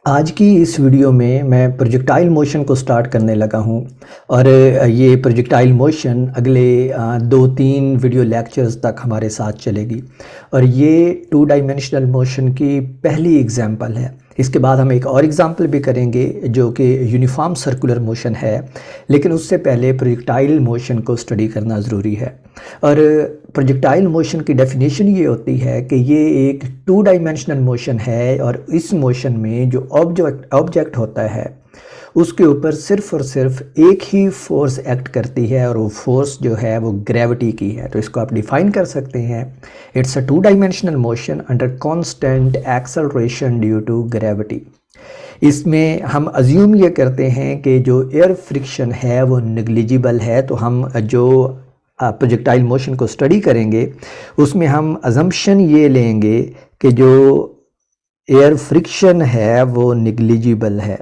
आज की इस वीडियो में मैं प्रोजेक्टाइल मोशन को स्टार्ट करने लगा हूं और ये प्रोजेक्टाइल मोशन अगले 2-3 वीडियो लेक्चर्स तक हमारे साथ चलेगी और ये 2 डायमेंशनल मोशन की पहली एग्जांपल है। इसके बाद हम एक और एग्जांपल भी करेंगे जो कि यूनिफॉर्म सर्कुलर मोशन है, लेकिन उससे पहले प्रोजेक्टाइल मोशन को स्टडी करना ज़रूरी है। और प्रोजेक्टाइल मोशन की डेफिनेशन ये होती है कि ये एक 2 डायमेंशनल मोशन है और इस मोशन में जो ऑब्जेक्ट होता है उसके ऊपर सिर्फ और सिर्फ एक ही फोर्स एक्ट करती है और वो फोर्स जो है वो ग्रेविटी की है। तो इसको आप डिफाइन कर सकते हैं, it's a 2 dimensional motion under constant acceleration due to gravity. इसमें हम अज्यूम ये करते हैं कि जो एयर फ्रिक्शन है वो नेग्लिजिबल है। तो हम जो प्रोजेक्टाइल मोशन को स्टडी करेंगे उसमें हम अजम्पशन ये लेंगे कि जो एयर फ्रिक्शन है वो नेग्लिजिबल है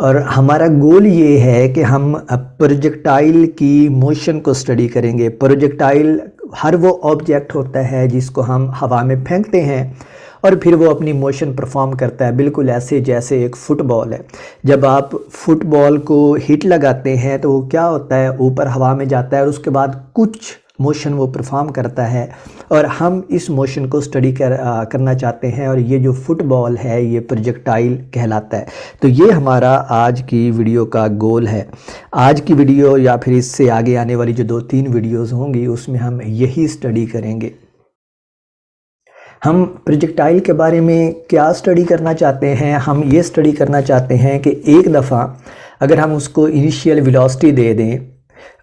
और हमारा गोल ये है कि हम प्रोजेक्टाइल की मोशन को स्टडी करेंगे। प्रोजेक्टाइल हर वो ऑब्जेक्ट होता है जिसको हम हवा में फेंकते हैं और फिर वो अपनी मोशन परफॉर्म करता है, बिल्कुल ऐसे जैसे एक फुटबॉल है। जब आप फुटबॉल को हिट लगाते हैं तो वो क्या होता है, ऊपर हवा में जाता है और उसके बाद कुछ मोशन वो परफॉर्म करता है और हम इस मोशन को स्टडी करना चाहते हैं और ये जो फुटबॉल है ये प्रोजेक्टाइल कहलाता है। तो ये हमारा आज की वीडियो का गोल है। आज की वीडियो या फिर इससे आगे आने वाली जो 2-3 वीडियोस होंगी उसमें हम यही स्टडी करेंगे। हम प्रोजेक्टाइल के बारे में क्या स्टडी करना चाहते हैं, हम ये स्टडी करना चाहते हैं कि एक दफ़ा अगर हम उसको इनिशियल वेलोसिटी दे दें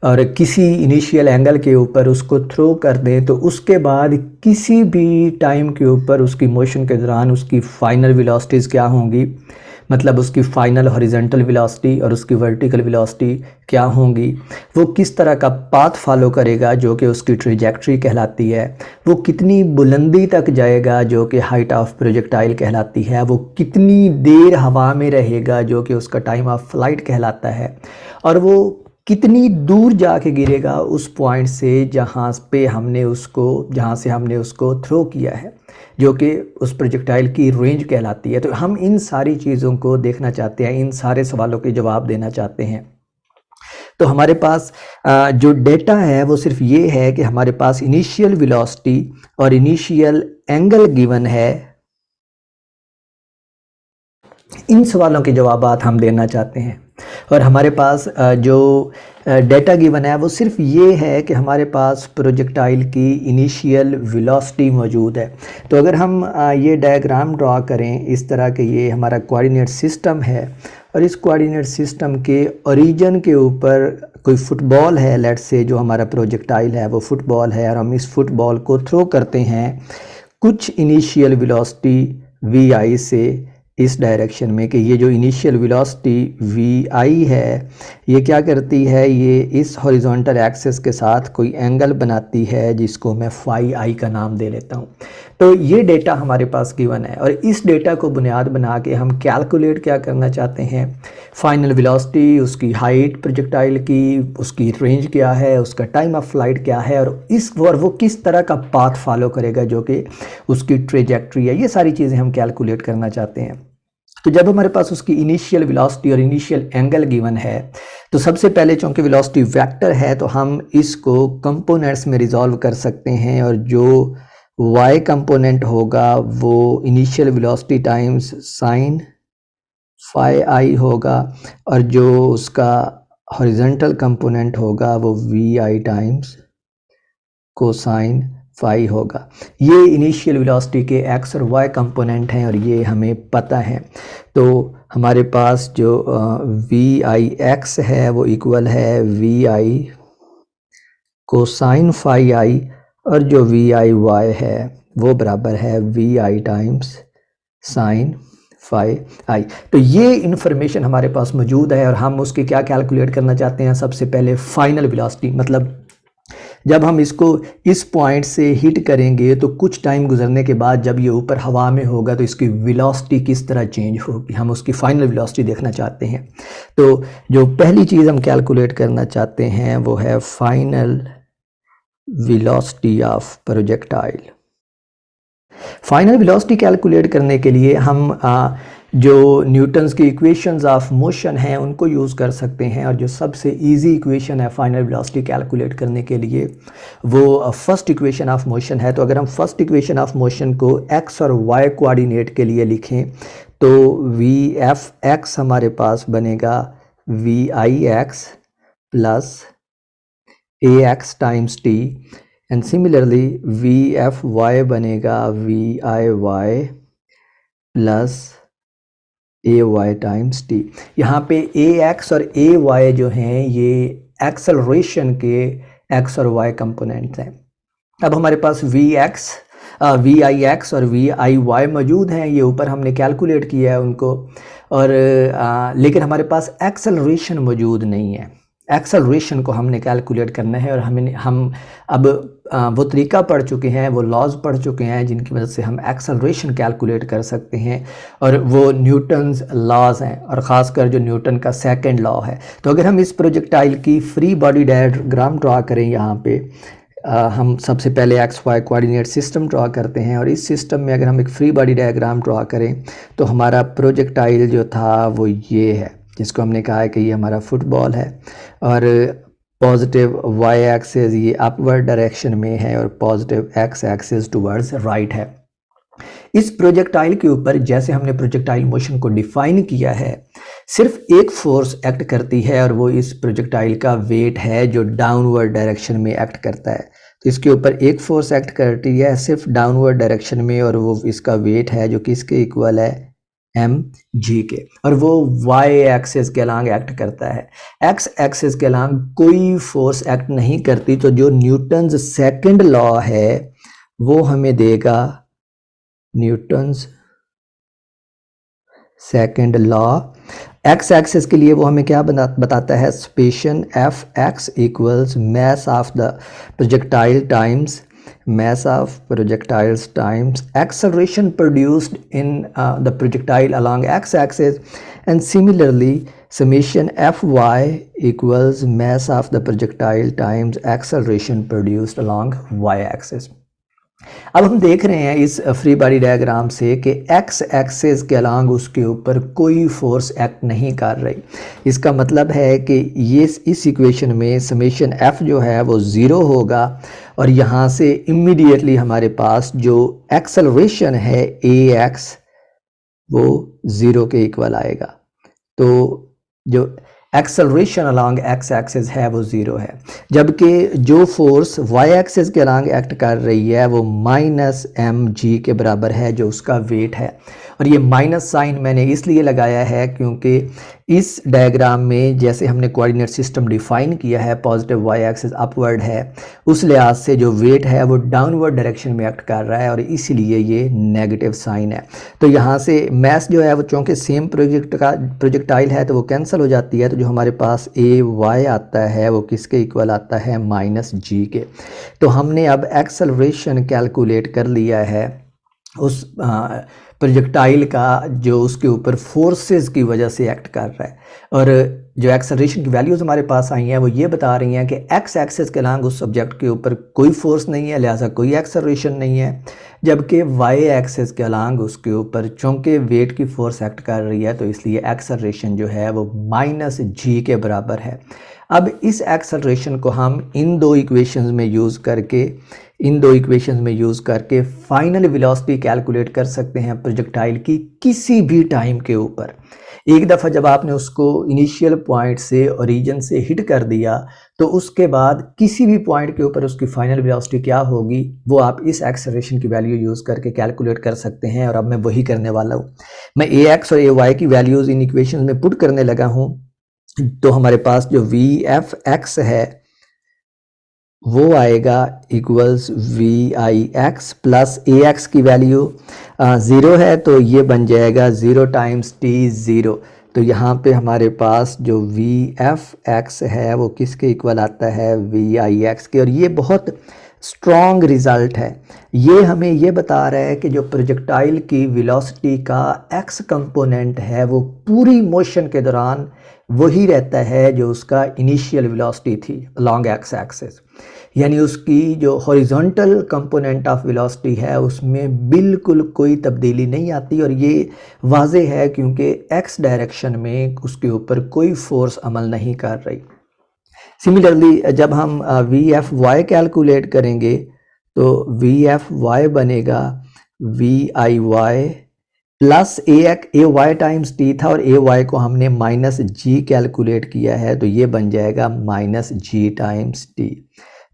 और किसी इनिशियल एंगल के ऊपर उसको थ्रो कर दें तो उसके बाद किसी भी टाइम के ऊपर उसकी मोशन के दौरान उसकी फ़ाइनल वेलोसिटीज़ क्या होंगी, मतलब उसकी फ़ाइनल हॉरिजॉन्टल वेलोसिटी और उसकी वर्टिकल वेलोसिटी क्या होंगी, वो किस तरह का पाथ फॉलो करेगा जो कि उसकी ट्रेजेक्ट्री कहलाती है, वो कितनी बुलंदी तक जाएगा जो कि हाइट ऑफ प्रोजेक्टाइल कहलाती है, वो कितनी देर हवा में रहेगा जो कि उसका टाइम ऑफ फ्लाइट कहलाता है, और वो कितनी दूर जाके गिरेगा उस पॉइंट से जहाँ से हमने उसको थ्रो किया है जो कि उस प्रोजेक्टाइल की रेंज कहलाती है। तो हम इन सारी चीज़ों को देखना चाहते हैं, इन सारे सवालों के जवाब देना चाहते हैं। तो हमारे पास जो डेटा है वो सिर्फ ये है कि हमारे पास इनिशियल वेलोसिटी और इनिशियल एंगल गिवन है। इन सवालों के जवाब हम देना चाहते हैं और हमारे पास जो डेटा गिवन है वो सिर्फ ये है कि हमारे पास प्रोजेक्टाइल की इनिशियल वेलोसिटी मौजूद है। तो अगर हम ये डायग्राम ड्रा करें इस तरह के, ये हमारा कोऑर्डिनेट सिस्टम है और इस कोऑर्डिनेट सिस्टम के ओरिजिन के ऊपर कोई फुटबॉल है, लेट्स से जो हमारा प्रोजेक्टाइल है वो फुटबॉल है और हम इस फुटबॉल को थ्रो करते हैं कुछ इनिशियल वेलोसिटी vi से इस डायरेक्शन में, कि ये जो इनिशियल वेलोसिटी vi है ये क्या करती है, ये इस हॉरिजॉन्टल एक्सिस के साथ कोई एंगल बनाती है जिसको मैं फाई आई का नाम दे लेता हूँ। तो ये डेटा हमारे पास गिवन है और इस डेटा को बुनियाद बना के हम कैलकुलेट क्या करना चाहते हैं, फाइनल वेलोसिटी, उसकी हाइट प्रोजेक्टाइल की, उसकी रेंज क्या है, उसका टाइम ऑफ फ्लाइट क्या है और वो किस तरह का पाथ फॉलो करेगा जो कि उसकी ट्रेजेक्ट्री है। ये सारी चीज़ें हम कैलकुलेट करना चाहते हैं। तो जब हमारे पास उसकी इनिशियल वेलोसिटी और इनिशियल एंगल गिवन है तो सबसे पहले चूंकि वेलोसिटी वेक्टर है तो हम इसको कंपोनेंट्स में रिजॉल्व कर सकते हैं और जो y कंपोनेंट होगा वो initial velocity times sine phi i होगा और जो उसका हॉरिजॉन्टल कंपोनेंट होगा वो vi टाइम्स कोसाइन फाई होगा। ये इनिशियल वेलोसिटी के x और y कंपोनेंट हैं और ये हमें पता है। तो हमारे पास जो vix है वो इक्वल है vi कोसाइन फाई आई और जो viy है वो बराबर है vi times sine phi i. तो ये इन्फॉर्मेशन हमारे पास मौजूद है और हम उसकी क्या कैलकुलेट करना चाहते हैं, सबसे पहले फाइनल वेलोसिटी, मतलब जब हम इसको इस पॉइंट से हिट करेंगे तो कुछ टाइम गुजरने के बाद जब ये ऊपर हवा में होगा तो इसकी वेलोसिटी किस तरह चेंज होगी, हम उसकी फाइनल वेलोसिटी देखना चाहते हैं। तो जो पहली चीज़ हम कैलकुलेट करना चाहते हैं वो है final velocity of projectile. Final velocity calculate करने के लिए हम जो न्यूटन्स की इक्वेशंस ऑफ मोशन हैं उनको यूज़ कर सकते हैं, और जो सबसे इजी इक्वेशन है फाइनल वेलोसिटी कैलकुलेट करने के लिए वो फर्स्ट इक्वेशन ऑफ मोशन है। तो अगर हम फर्स्ट इक्वेशन ऑफ मोशन को x और y कोऑर्डिनेट के लिए लिखें तो vf(x) हमारे पास बनेगा vix plus ax times t, and similarly vfy बनेगा viy plus ay times t। यहाँ पे ax और ay जो हैं ये एक्सेलरेशन के x और y कंपोनेंट्स हैं। अब हमारे पास vix और viy मौजूद हैं, ये ऊपर हमने कैलकुलेट किया है उनको, और लेकिन हमारे पास एक्सेलरेशन मौजूद नहीं है। एक्सेलरेशन को हमने कैलकुलेट करना है, और हम अब वो तरीका पढ़ चुके हैं, वो लॉज पढ़ चुके हैं जिनकी मदद से हम एक्सेलरेशन कैलकुलेट कर सकते हैं, और वो न्यूटन्स लॉज हैं, और ख़ासकर जो न्यूटन का सेकंड लॉ है। तो अगर हम इस प्रोजेक्टाइल की फ्री बॉडी डायग्राम ड्रा करें, यहाँ पे हम सबसे पहले XY कोऑर्डिनेट सिस्टम ड्रा करते हैं, और इस सिस्टम में अगर हम एक फ्री बॉडी डायग्राम ड्रा करें तो हमारा प्रोजेक्टाइल जो था वो ये है, जिसको हमने कहा है कि ये हमारा फुटबॉल है, और पॉजिटिव y एक्सिस ये अपवर्ड डायरेक्शन में है और positive x axis towards right है। इस प्रोजेक्टाइल के ऊपर जैसे हमने प्रोजेक्टाइल मोशन को डिफाइन किया है, सिर्फ एक फोर्स एक्ट करती है, और वो इस प्रोजेक्टाइल का वेट है जो डाउनवर्ड डायरेक्शन में एक्ट करता है। तो इसके ऊपर एक फोर्स एक्ट करती है सिर्फ डाउनवर्ड डायरेक्शन में, और वो इसका वेट है जो किसके इक्वल है mg के, और वो y एक्सिस के अलांग एक्ट करता है। x एक्सिस के अलांग कोई फोर्स एक्ट नहीं करती। तो जो न्यूटन्स सेकंड लॉ है वो हमें देगा Newton's second law. x axis के लिए वो हमें क्या बताता है, speciation Fx equals mass of the projectile times mass of projectiles times acceleration produced in the projectile along x-axis, and similarly summation Fy equals mass of the projectile times acceleration produced along y-axis। अब हम देख रहे हैं इस free body diagram से कि x axis के along उसके ऊपर कोई फोर्स एक्ट नहीं कर रही। इसका मतलब है कि ये इस इक्वेशन में समेशन f जो है वो ज़ीरो होगा, और यहाँ से इमीडिएटली हमारे पास जो एक्सेलरेशन है ax वो ज़ीरो के इक्वल आएगा। तो जो एक्सेलरेशन अलोंग x एक्सिस है वो ज़ीरो है, जबकि जो फोर्स y एक्सिस के अलोंग एक्ट कर रही है वो -mg के बराबर है जो उसका वेट है। और ये माइनस साइन मैंने इसलिए लगाया है क्योंकि इस डायग्राम में जैसे हमने कोऑर्डिनेट सिस्टम डिफाइन किया है, पॉजिटिव y एक्सिस अपवर्ड है, उस लिहाज से जो वेट है वो डाउनवर्ड डायरेक्शन में एक्ट कर रहा है, और इसीलिए ये नेगेटिव साइन है। तो यहाँ से मैस जो है वो चूँकि सेम प्रोजेक्टाइल है तो वो कैंसिल हो जाती है। तो जो हमारे पास ay आता है वो किसके इक्वल आता है, -g के। तो हमने अब एक्सेलरेशन कैलकुलेट कर लिया है उस प्रोजेक्टाइल का जो उसके ऊपर फोर्सेस की वजह से एक्ट कर रहा है, और जो एक्सेलरेशन की वैल्यूज़ हमारे पास आई हैं वो ये बता रही हैं कि x एक्सिस के अलांग उस सब्जेक्ट के ऊपर कोई फोर्स नहीं है, लिहाजा कोई एक्सेलरेशन नहीं है, जबकि y एक्सिस के अलांग उसके ऊपर चूँकि वेट की फोर्स एक्ट कर रही है तो इसलिए एक्सेलरेशन जो है वो -g के बराबर है। अब इस एक्सेलरेशन को हम इन दो इक्वेशंस में यूज़ करके फाइनल वेलोसिटी कैलकुलेट कर सकते हैं प्रोजेक्टाइल की किसी भी टाइम के ऊपर। एक दफ़ा जब आपने उसको इनिशियल पॉइंट से ओरिजिन से हिट कर दिया तो उसके बाद किसी भी पॉइंट के ऊपर उसकी फाइनल वेलोसिटी क्या होगी वो आप इस एक्सेलरेशन की वैल्यू यूज़ करके कैलकुलेट कर सकते हैं। और अब मैं वही करने वाला हूँ। मैं ax और ay की वैल्यूज़ इन इक्वेशन में पुट करने लगा हूँ। तो हमारे पास जो vfx है वो आएगा इक्वल्स vix प्लस ax की वैल्यू 0 है तो ये बन जाएगा 0 टाइम्स t 0। तो यहाँ पे हमारे पास जो vfx है वो किसके इक्वल आता है, vix के। और ये बहुत स्ट्रॉन्ग रिज़ल्ट है। ये हमें ये बता रहा है कि जो प्रोजेक्टाइल की वेलोसिटी का x कंपोनेंट है वो पूरी मोशन के दौरान वही रहता है जो उसका इनिशियल वेलोसिटी थी अलोंग x एक्सिस। यानी उसकी जो हॉरिजॉन्टल कंपोनेंट ऑफ वेलोसिटी है उसमें बिल्कुल कोई तब्दीली नहीं आती, और ये वाज़े है क्योंकि एक्स डायरेक्शन में उसके ऊपर कोई फोर्स अमल नहीं कर रही। सिमिलरली जब हम वी एफ वाई कैलकुलेट करेंगे तो वी एफ वाई बनेगा v i y plus a y times t था, और ए वाई को हमने माइनस जी कैलकुलेट किया है तो ये बन जाएगा माइनस जी टाइम्स टी।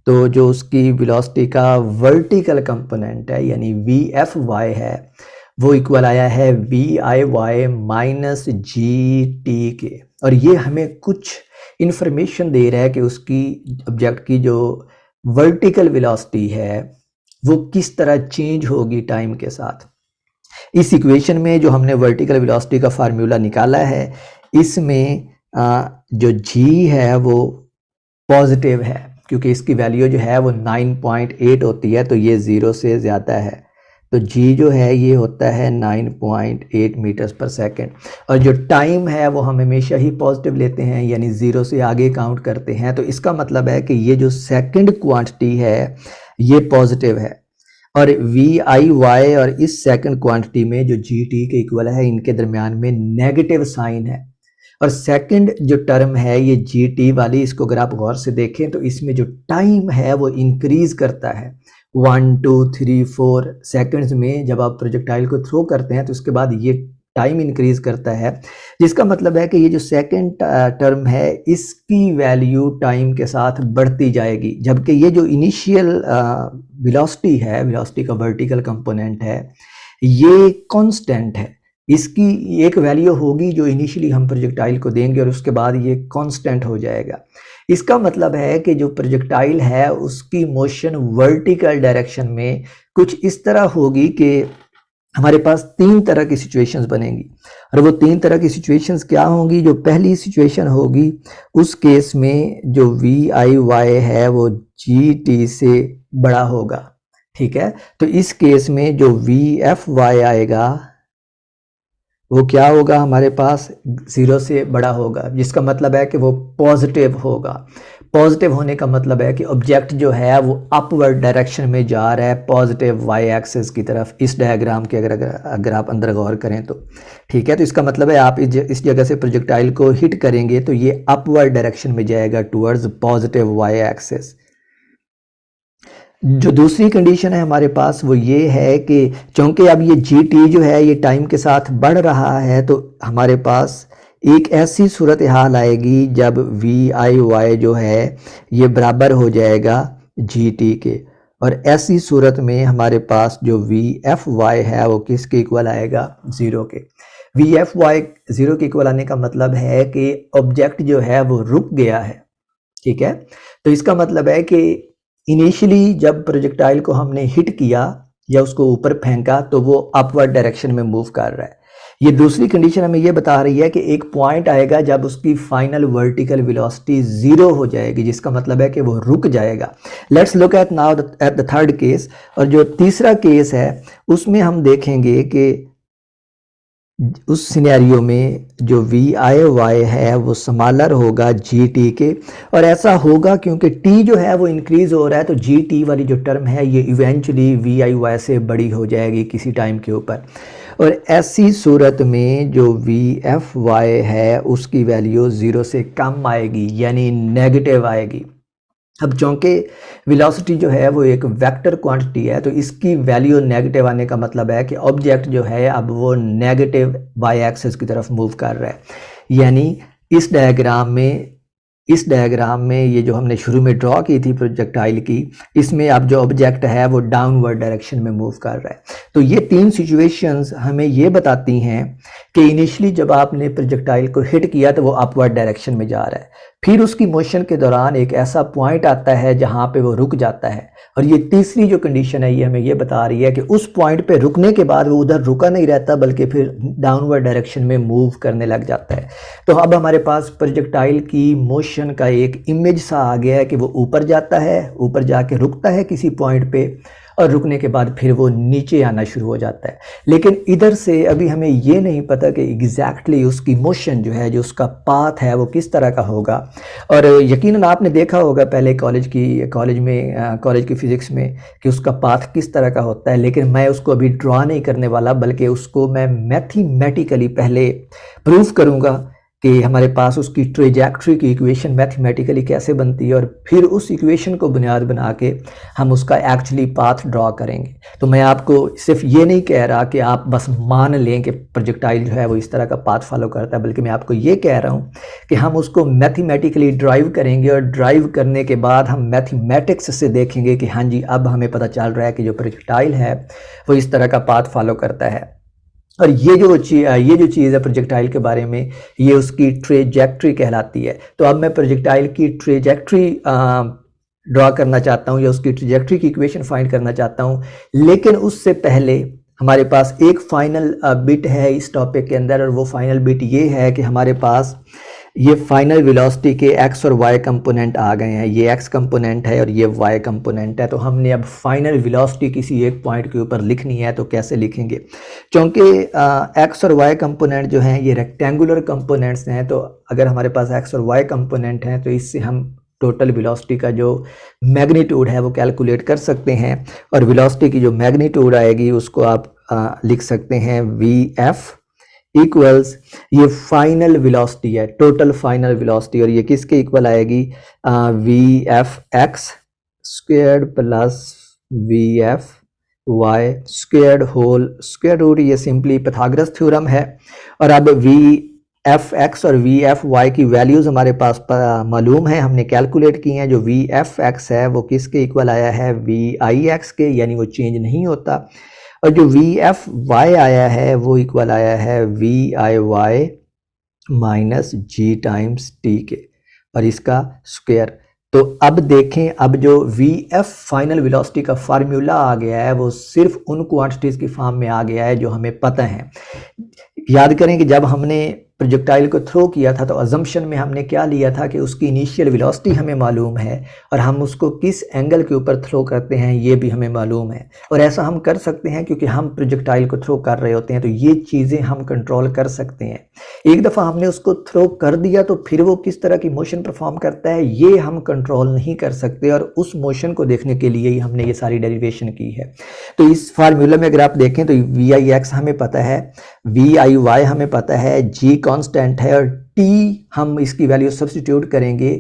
तो जो उसकी वेलोसिटी का वर्टिकल कंपोनेंट है यानी वी एफ वाई है वो इक्वल आया है v i y minus g t के, और ये हमें कुछ इंफॉर्मेशन दे रहा है कि उसकी ऑब्जेक्ट की जो वर्टिकल वेलोसिटी है वो किस तरह चेंज होगी टाइम के साथ। इस इक्वेशन में जो हमने वर्टिकल वेलोसिटी का फार्मूला निकाला है इसमें जो g है वो पॉजिटिव है क्योंकि इसकी वैल्यू जो है वो 9.8 होती है, तो ये 0 से ज़्यादा है, तो g जो है ये होता है 9.8 मीटर्स पर सेकेंड। और जो टाइम है वो हम हमेशा ही पॉजिटिव लेते हैं यानी 0 से आगे काउंट करते हैं, तो इसका मतलब है कि ये जो सेकंड क्वांटिटी है ये पॉजिटिव है, और वी आई वाई और इस सेकंड क्वांटिटी में जो जी टी के इक्वल है इनके दरमियान में नेगेटिव साइन है। और सेकंड जो टर्म है ये जी टी वाली, इसको अगर आप गौर से देखें तो इसमें जो टाइम है वो इंक्रीज करता है 1 2 3 4 सेकंड्स में। जब आप प्रोजेक्टाइल को थ्रो करते हैं तो उसके बाद ये टाइम इंक्रीज करता है, जिसका मतलब है कि ये जो सेकंड टर्म है इसकी वैल्यू टाइम के साथ बढ़ती जाएगी, जबकि ये जो इनिशियल वेलोसिटी है, वेलोसिटी का वर्टिकल कंपोनेंट है, ये कांस्टेंट है। इसकी एक वैल्यू होगी जो इनिशियली हम प्रोजेक्टाइल को देंगे और उसके बाद ये कांस्टेंट हो जाएगा। इसका मतलब है कि जो प्रोजेक्टाइल है उसकी मोशन वर्टिकल डायरेक्शन में कुछ इस तरह होगी कि हमारे पास 3 तरह की सिचुएशंस बनेंगी, और वो 3 तरह की सिचुएशंस क्या होंगी। जो पहली सिचुएशन होगी उस केस में जो वी आई वाई है वो जी टी से बड़ा होगा, ठीक है। तो इस केस में जो वी एफ वाई आएगा वो क्या होगा, हमारे पास 0 से बड़ा होगा, जिसका मतलब है कि वो पॉजिटिव होगा। पॉजिटिव होने का मतलब है कि ऑब्जेक्ट जो है वो अपवर्ड डायरेक्शन में जा रहा है, पॉजिटिव वाई एक्सिस की तरफ। इस डायग्राम के अगर आप अंदर गौर करें तो ठीक है, तो इसका मतलब है आप इस जगह से प्रोजेक्टाइल को हिट करेंगे तो ये अपवर्ड डायरेक्शन में जाएगा टूवर्ड्स पॉजिटिव वाई एक्सिस। जो दूसरी कंडीशन है हमारे पास वो ये है कि चूंकि अब ये जी टी जो है ये टाइम के साथ बढ़ रहा है, तो हमारे पास एक ऐसी सूरत हाल आएगी जब वी आई वाई जो है ये बराबर हो जाएगा जी टी के, और ऐसी सूरत में हमारे पास जो वी एफ वाई है वो किसके इक्वल आएगा, 0 के। वी एफ वाई 0 के इक्वल आने का मतलब है कि ऑब्जेक्ट जो है वो रुक गया है, ठीक है। तो इसका मतलब है कि इनिशियली जब प्रोजेक्टाइल को हमने हिट किया या उसको ऊपर फेंका तो वो अपवर्ड डायरेक्शन में मूव कर रहा है। ये दूसरी कंडीशन हमें ये बता रही है कि एक पॉइंट आएगा जब उसकी फाइनल वर्टिकल वेलोसिटी 0 हो जाएगी, जिसका मतलब है कि वो रुक जाएगा। Let's look at now at the third case. और जो तीसरा केस है उसमें हम देखेंगे कि उस सिनेरियो में जो वी आई वाई है वो स्मॉलर होगा जी टी के, और ऐसा होगा क्योंकि टी जो है वो इंक्रीज हो रहा है, तो जी टी वाली जो टर्म है ये इवेंचुअली वी आई वाई से बड़ी हो जाएगी किसी टाइम के ऊपर। और ऐसी सूरत में जो वी एफ वाई है उसकी वैल्यू 0 से कम आएगी यानी नेगेटिव आएगी। अब चूंकि वेलोसिटी जो है वो एक वेक्टर क्वांटिटी है तो इसकी वैल्यू नेगेटिव आने का मतलब है कि ऑब्जेक्ट जो है अब वो नेगेटिव वाई एक्सिस की तरफ मूव कर रहा है। यानी इस डायग्राम में ये जो हमने शुरू में ड्रॉ की थी प्रोजेक्टाइल की, इसमें अब जो ऑब्जेक्ट है वो डाउनवर्ड डायरेक्शन में मूव कर रहा है। तो ये 3 सिचुएशंस हमें ये बताती हैं कि इनिशियली जब आपने प्रोजेक्टाइल को हिट किया तो वो अपवर्ड डायरेक्शन में जा रहा है, फिर उसकी मोशन के दौरान एक ऐसा पॉइंट आता है जहाँ पे वो रुक जाता है, और ये तीसरी जो कंडीशन है ये हमें ये बता रही है कि उस पॉइंट पे रुकने के बाद वो उधर रुका नहीं रहता बल्कि फिर डाउनवर्ड डायरेक्शन में मूव करने लग जाता है। तो अब हमारे पास प्रोजेक्टाइल की मोशन का एक इमेज सा आ गया है कि वो ऊपर जाता है, ऊपर जाके रुकता है किसी पॉइंट पे, और रुकने के बाद फिर वो नीचे आना शुरू हो जाता है। लेकिन इधर से अभी हमें ये नहीं पता कि एग्जैक्टली उसकी मोशन जो है, जो उसका पाथ है, वो किस तरह का होगा। और यकीनन आपने देखा होगा पहले कॉलेज की फ़िज़िक्स में कि उसका पाथ किस तरह का होता है, लेकिन मैं उसको अभी ड्रा नहीं करने वाला, बल्कि उसको मैं मैथमेटिकली पहले प्रूफ करूँगा कि हमारे पास उसकी ट्रेजेक्ट्री की इक्वेशन मैथमेटिकली कैसे बनती है, और फिर उस इक्वेशन को बुनियाद बना के हम उसका एक्चुअली पाथ ड्रा करेंगे। तो मैं आपको सिर्फ ये नहीं कह रहा कि आप बस मान लें कि प्रोजेक्टाइल जो है वो इस तरह का पाथ फॉलो करता है, बल्कि मैं आपको ये कह रहा हूँ कि हम उसको मैथमेटिकली ड्राइव करेंगे, और ड्राइव करने के बाद हम मैथमेटिक्स से देखेंगे कि हाँ जी, अब हमें पता चल रहा है कि जो प्रोजेक्टाइल है वो इस तरह का पाथ फॉलो करता है। और ये जो चीज़ है प्रोजेक्टाइल के बारे में, ये उसकी ट्रेजेक्ट्री कहलाती है। तो अब मैं प्रोजेक्टाइल की ट्रेजेक्ट्री ड्रा करना चाहता हूँ, या उसकी ट्रेजेक्ट्री की इक्वेशन फाइंड करना चाहता हूँ। लेकिन उससे पहले हमारे पास एक फाइनल बिट है इस टॉपिक के अंदर, और वो फाइनल बिट ये है कि हमारे पास ये फाइनल वेलोसिटी के एक्स और वाई कंपोनेंट आ गए हैं। ये एक्स कंपोनेंट है और ये वाई कंपोनेंट है। तो हमने अब फाइनल वेलोसिटी किसी एक पॉइंट के ऊपर लिखनी है, तो कैसे लिखेंगे? क्योंकि एक्स और वाई कंपोनेंट जो हैं ये रेक्टेंगुलर कंपोनेंट्स हैं, तो अगर हमारे पास एक्स और वाई कंपोनेंट हैं तो इससे हम टोटल वेलोसिटी का जो मैग्नीट्यूड है वो कैलकुलेट कर सकते हैं। और वेलोसिटी की जो मैग्नीट्यूड आएगी उसको आप लिख सकते हैं वी एफ इक्वल्स, ये फाइनल वेलोसिटी है, टोटल फाइनल वेलोसिटी, और ये किसके इक्वल आएगी? V f x squared plus v f y squared whole square root. ये सिंपली पाइथागोरस थ्योरम है। और अब वी एफ एक्स और वी एफ वाई की वैल्यूज़ हमारे पास मालूम है, हमने कैलकुलेट की हैं। जो वी एफ एक्स है वो किसके इक्वल आया है? वी आई एक्स के, यानी वो चेंज नहीं होता। और जो वी एफ वाई आया है वो इक्वल आया है v i y minus g times t के, और इसका स्क्वायर। तो अब देखें, अब जो वी एफ फाइनल वेलोसिटी का फार्मूला आ गया है वो सिर्फ उन क्वांटिटीज़ की फॉर्म में आ गया है जो हमें पता है। याद करें कि जब हमने प्रोजेक्टाइल को थ्रो किया था तो अजम्पशन में हमने क्या लिया था कि उसकी इनिशियल वेलोसिटी हमें मालूम है, और हम उसको किस एंगल के ऊपर थ्रो करते हैं ये भी हमें मालूम है। और ऐसा हम कर सकते हैं क्योंकि हम प्रोजेक्टाइल को थ्रो कर रहे होते हैं, तो ये चीज़ें हम कंट्रोल कर सकते हैं। एक दफ़ा हमने उसको थ्रो कर दिया तो फिर वो किस तरह की मोशन परफॉर्म करता है ये हम कंट्रोल नहीं कर सकते, और उस मोशन को देखने के लिए ही हमने ये सारी डेरिवेशन की है। तो इस फार्मूला में अगर आप देखें तो वी आई एक्स हमें पता है, वी आई वाई हमें पता है, जी कांस्टेंट है, और टी हम इसकी वैल्यू सब्स्टिट्यूट करेंगे,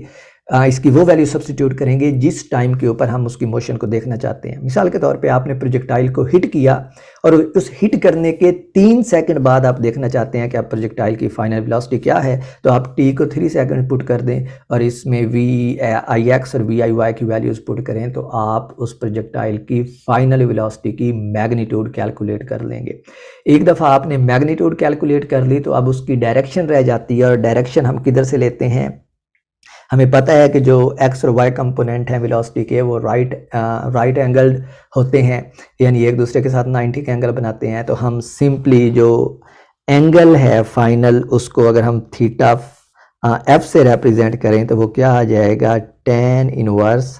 इसकी वो वैल्यू सब्स्टिट्यूट करेंगे जिस टाइम के ऊपर हम उसकी मोशन को देखना चाहते हैं। मिसाल के तौर पे आपने प्रोजेक्टाइल को हिट किया और उस हिट करने के 3 सेकंड बाद आप देखना चाहते हैं कि आप प्रोजेक्टाइल की फाइनल वेलोसिटी क्या है, तो आप टी को 3 सेकंड पुट कर दें और इसमें वी आई एक्स और वी आई वाई की वैल्यूज़ पुट करें, तो आप उस प्रोजेक्टाइल की फाइनल वेलोसिटी की मैग्नीट्यूड कैलकुलेट कर लेंगे। एक दफ़ा आपने मैग्नीट्यूड कैलकुलेट कर ली तो अब उसकी डायरेक्शन रह जाती है, और डायरेक्शन हम किधर से लेते हैं? हमें पता है कि जो एक्स और वाई कंपोनेंट हैं वेलोसिटी के वो राइट एंगल्ड होते हैं, यानी एक दूसरे के साथ 90 के एंगल बनाते हैं। तो हम सिंपली जो एंगल है फाइनल उसको अगर हम थीटा एफ से रिप्रेजेंट करें तो वो क्या आ जाएगा? tan इनवर्स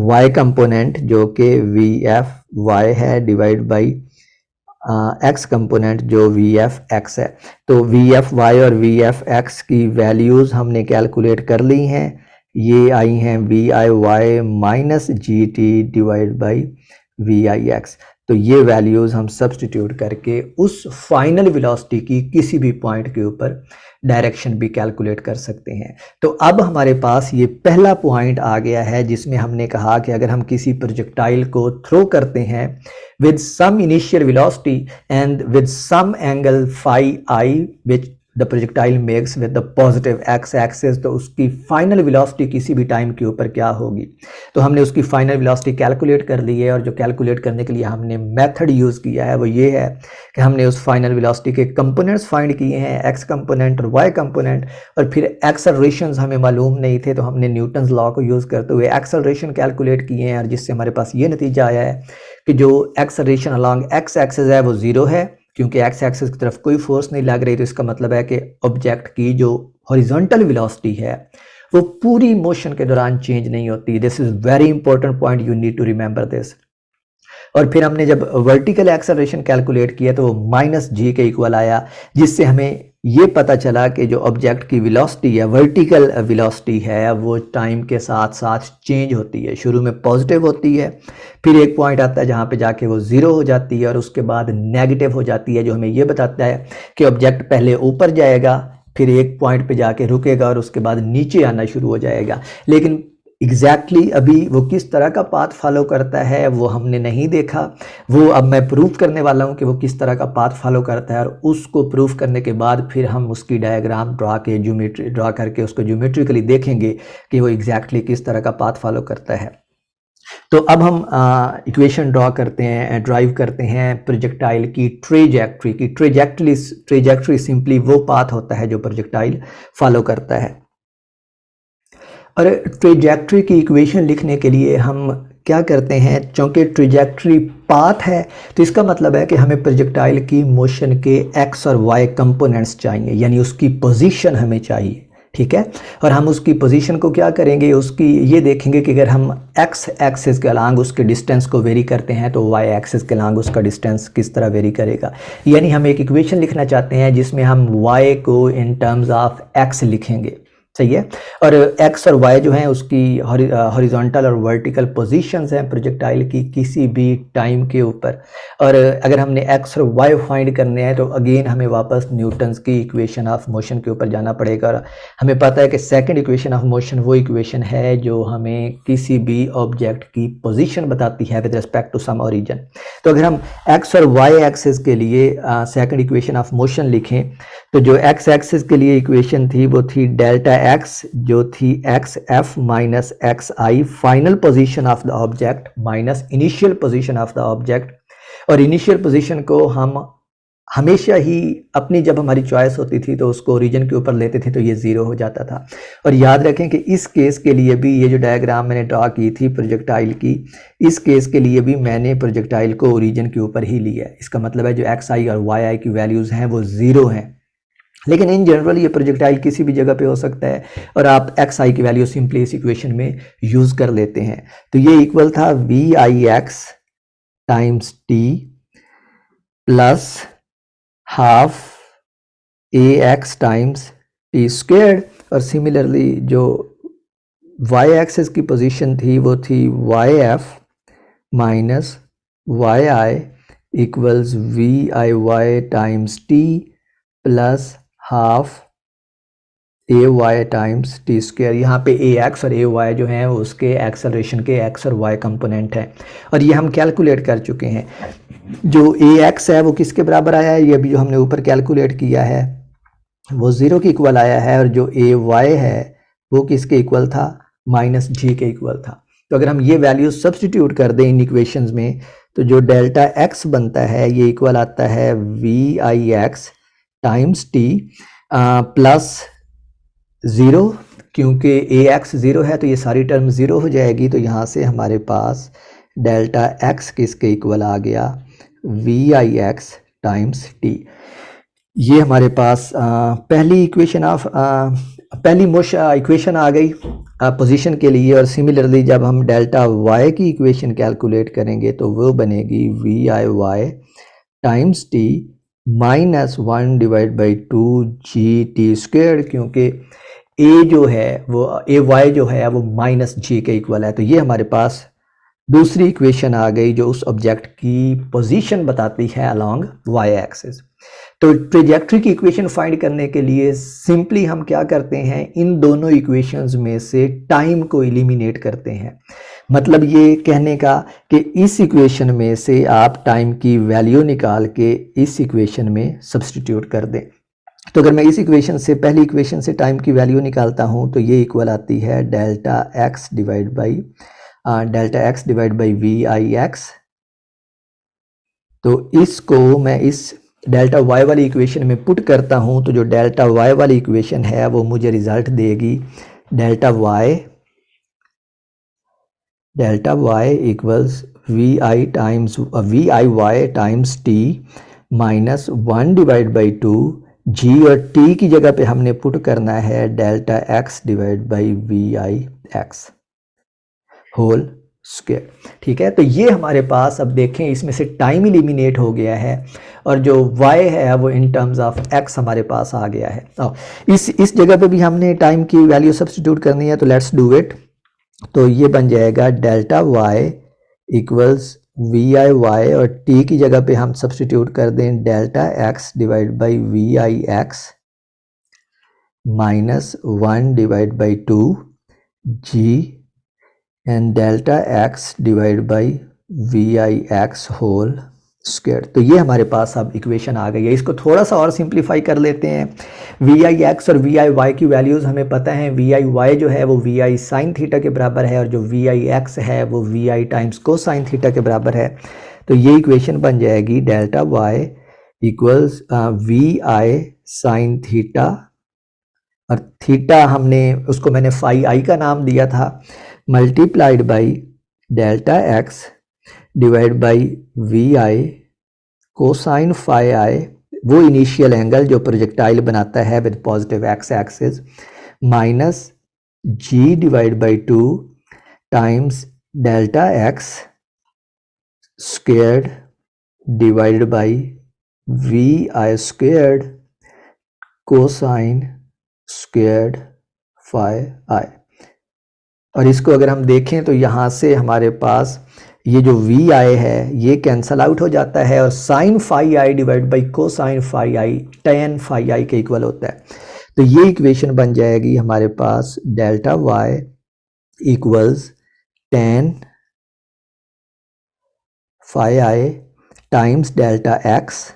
वाई कंपोनेंट जो कि वी एफ वाई है डिवाइड बाई एक्स कंपोनेंट जो वी एफ एक्स है। तो वी एफ वाई और वी एफ एक्स की वैल्यूज़ हमने कैलकुलेट कर ली हैं, ये आई हैं v i y minus g t divide by v i x. तो ये वैल्यूज़ हम सब्स्टिट्यूट करके उस फाइनल वेलोसिटी की किसी भी पॉइंट के ऊपर डायरेक्शन भी कैलकुलेट कर सकते हैं। तो अब हमारे पास ये पहला पॉइंट आ गया है जिसमें हमने कहा कि अगर हम किसी प्रोजेक्टाइल को थ्रो करते हैं with some initial velocity and with some angle phi I which the projectile makes with the positive x axis, तो उसकी फाइनल वेलोसिटी किसी भी टाइम के ऊपर क्या होगी? तो हमने उसकी फाइनल वेलोसिटी कैलकुलेट कर ली है, और जो कैलकुलेट करने के लिए हमने मेथड यूज़ किया है वो ये है कि हमने उस फाइनल वेलोसिटी के कंपोनेंट्स फाइंड किए हैं, एक्स कंपोनेंट और वाई कंपोनेंट, और फिर एक्सेलरेशंस हमें मालूम नहीं थे तो हमने न्यूटन्स लॉ को यूज़ करते हुए एक्सेलरेशन कैलकुलेट किए हैं, और जिससे हमारे पास ये नतीजा आया है कि जो एक्सेलरेशन अलॉन्ग एक्स एक्सिस है वो 0 है, क्योंकि एक्स एक्सिस की तरफ कोई फोर्स नहीं लग रही। तो इसका मतलब है कि ऑब्जेक्ट की जो हॉरिजॉन्टल वेलोसिटी है वो पूरी मोशन के दौरान चेंज नहीं होती। This is very important point, you need to remember this. और फिर हमने जब वर्टिकल एक्सेलरेशन कैलकुलेट किया तो वो माइनस जी के इक्वल आया, जिससे हमें ये पता चला कि जो ऑब्जेक्ट की वेलोसिटी है, वर्टिकल वेलोसिटी है, वो टाइम के साथ साथ चेंज होती है। शुरू में पॉजिटिव होती है, फिर एक पॉइंट आता है जहाँ पे जाके वो ज़ीरो हो जाती है और उसके बाद नेगेटिव हो जाती है, जो हमें ये बताता है कि ऑब्जेक्ट पहले ऊपर जाएगा, फिर एक पॉइंट पे जाके रुकेगा और उसके बाद नीचे आना शुरू हो जाएगा। लेकिन एग्जैक्टली अभी वो किस तरह का पाथ फॉलो करता है वो हमने नहीं देखा। वो अब मैं प्रूफ करने वाला हूँ कि वो किस तरह का पाथ फॉलो करता है, और उसको प्रूफ करने के बाद फिर हम उसकी डायग्राम ड्रा करके उसको ज्योमेट्रिकली देखेंगे कि वो एग्जैक्टली किस तरह का पाथ फॉलो करता है। तो अब हम इक्वेशन ड्राइव करते हैं प्रोजेक्टाइल की ट्रेजेक्ट्री सिंपली वो पाथ होता है जो प्रोजेक्टाइल फॉलो करता है। और ट्रेजेक्ट्री की इक्वेशन लिखने के लिए हम क्या करते हैं, चूँकि ट्रेजेक्ट्री पाथ है तो इसका मतलब है कि हमें प्रोजेक्टाइल की मोशन के एक्स और वाई कंपोनेंट्स चाहिए, यानी उसकी पोजीशन हमें चाहिए, ठीक है। और हम उसकी पोजीशन को क्या करेंगे, उसकी ये देखेंगे कि अगर हम एक्स एक्सिस के अलांग उसके डिस्टेंस को वेरी करते हैं तो वाई एक्सिस के अलांग उसका डिस्टेंस किस तरह वेरी करेगा। यानी हम एक इक्वेशन लिखना चाहते हैं जिसमें हम वाई को इन टर्म्स ऑफ एक्स लिखेंगे, सही है। और एक्स और वाई जो हैं उसकी हॉरिजॉन्टल और वर्टिकल पोजीशंस हैं प्रोजेक्टाइल की किसी भी टाइम के ऊपर। और अगर हमने एक्स और वाई फाइंड करने हैं तो अगेन हमें वापस न्यूटन्स की इक्वेशन ऑफ मोशन के ऊपर जाना पड़ेगा। और हमें पता है कि सेकंड इक्वेशन ऑफ मोशन वो इक्वेशन है जो हमें किसी भी ऑब्जेक्ट की पोजीशन बताती है with respect to some origin. तो अगर हम एक्स और वाई एक्सिस के लिए सेकंड इक्वेशन ऑफ मोशन लिखें तो जो एक्स एक्सिस के लिए इक्वेशन थी वो थी डेल्टा एक्स, जो थी x f minus x I, final position of the object minus initial position of the object. और इनिशियल पोजीशन को हम हमेशा ही अपनी जब हमारी चॉइस होती थी तो उसको ओरिजिन के ऊपर लेते थे तो ये ज़ीरो हो जाता था। और याद रखें कि इस केस के लिए भी ये जो डायग्राम मैंने ड्रा की थी प्रोजेक्टाइल की, इस केस के लिए भी मैंने प्रोजेक्टाइल को ओरिजिन के ऊपर ही लिया है। इसका मतलब है जो एक्स आई और वाई आई की वैल्यूज़ हैं वो ज़ीरो हैं, लेकिन इन जनरल ये प्रोजेक्टाइल किसी भी जगह पे हो सकता है और आप एक्स आई की वैल्यू सिंपली इस इक्वेशन में यूज़ कर लेते हैं। तो ये इक्वल था v i x times t plus half a x times t squared. और सिमिलरली जो वाई एक्सिस की पोजीशन थी वो थी y f minus y i equals v i y times t plus half a y times t square. यहाँ पे ए x और ए Y जो हैं वो उसके एक्सेलरेशन के एक्स और वाई कंपोनेंट हैं, और ये हम कैलकुलेट कर चुके हैं। जो ए एक्स है वो किसके बराबर आया है, ये भी जो हमने ऊपर कैलकुलेट किया है वो ज़ीरो के इक्वल आया है, और जो ए वाई है वो किसके इक्वल था, माइनस जी के इक्वल था। तो अगर हम ये वैल्यू सब्सटीट्यूट कर दें इन इक्वेशंस में तो जो डेल्टा एक्स बनता है ये इक्वल आता है v i x times t plus zero, क्योंकि ए एक्स ज़ीरो है तो ये सारी टर्म ज़ीरो हो जाएगी। तो यहाँ से हमारे पास डेल्टा एक्स किसके इक्वल आ गया, v i x times t. ये हमारे पास पहली इक्वेशन ऑफ पहली इक्वेशन आ गई पोजीशन के लिए। और सिमिलरली जब हम डेल्टा वाई की इक्वेशन कैलकुलेट करेंगे तो वो बनेगी v i y times t minus 1/2 g t square, क्योंकि ए जो है वो ए वाई जो है वो माइनस जी के इक्वल है। तो ये हमारे पास दूसरी इक्वेशन आ गई जो उस ऑब्जेक्ट की पोजीशन बताती है अलोंग वाई एक्सिस। तो ट्रेजेक्ट्री की इक्वेशन फाइंड करने के लिए सिंपली हम क्या करते हैं, इन दोनों इक्वेशंस में से टाइम को एलिमिनेट करते हैं। मतलब ये कहने का कि इस इक्वेशन में से आप टाइम की वैल्यू निकाल के इस इक्वेशन में सब्सटीट्यूट कर दें। तो अगर मैं इस इक्वेशन से पहली इक्वेशन से टाइम की वैल्यू निकालता हूँ तो ये इक्वल आती है delta x divide by v i x. तो इसको मैं इस डेल्टा वाई वाली इक्वेशन में पुट करता हूँ तो जो डेल्टा वाई वाली इक्वेशन है वो मुझे रिजल्ट देगी delta y equals v i y times t minus 1/2 g, और टी की जगह पे हमने पुट करना है delta x divide by v i x whole square. ठीक है, तो ये हमारे पास अब देखें इसमें से टाइम एलिमिनेट हो गया है और जो y है वो इन टर्म्स ऑफ x हमारे पास आ गया है। इस जगह पे भी हमने टाइम की वैल्यू सब्स्टिट्यूट करनी है, तो लेट्स डू इट। तो ये बन जाएगा delta y equals v i y, और t की जगह पे हम सब्स्टिट्यूट कर दें delta x divide by v i x minus 1 divide by 2 g and delta x divide by v i x whole square. तो ये हमारे पास अब इक्वेशन आ गई है। इसको थोड़ा सा और सिंप्लीफाई कर लेते हैं। वी आई एक्स और वी आई वाई की वैल्यूज़ हमें पता है। वी आई वाई जो है वो वी आई साइन थीटा के बराबर है, और जो वी आई एक्स है वो v i times cosine theta के बराबर है। तो ये इक्वेशन बन जाएगी delta y equals v i sine theta, और थीटा हमने उसको मैंने फाई आई का नाम दिया था, multiplied by delta x divide by v i cosine phi i, वो इनिशियल एंगल जो प्रोजेक्टाइल बनाता है with positive x axis, minus g divided by 2 times delta x squared divided by v i squared cosine squared phi i. और इसको अगर हम देखें तो यहाँ से हमारे पास ये जो वी आई है ये कैंसल आउट हो जाता है, और sine phi i divided by cosine phi i tan phi i के इक्वल होता है। तो ये इक्वेशन बन जाएगी हमारे पास delta y equals tan phi i times delta x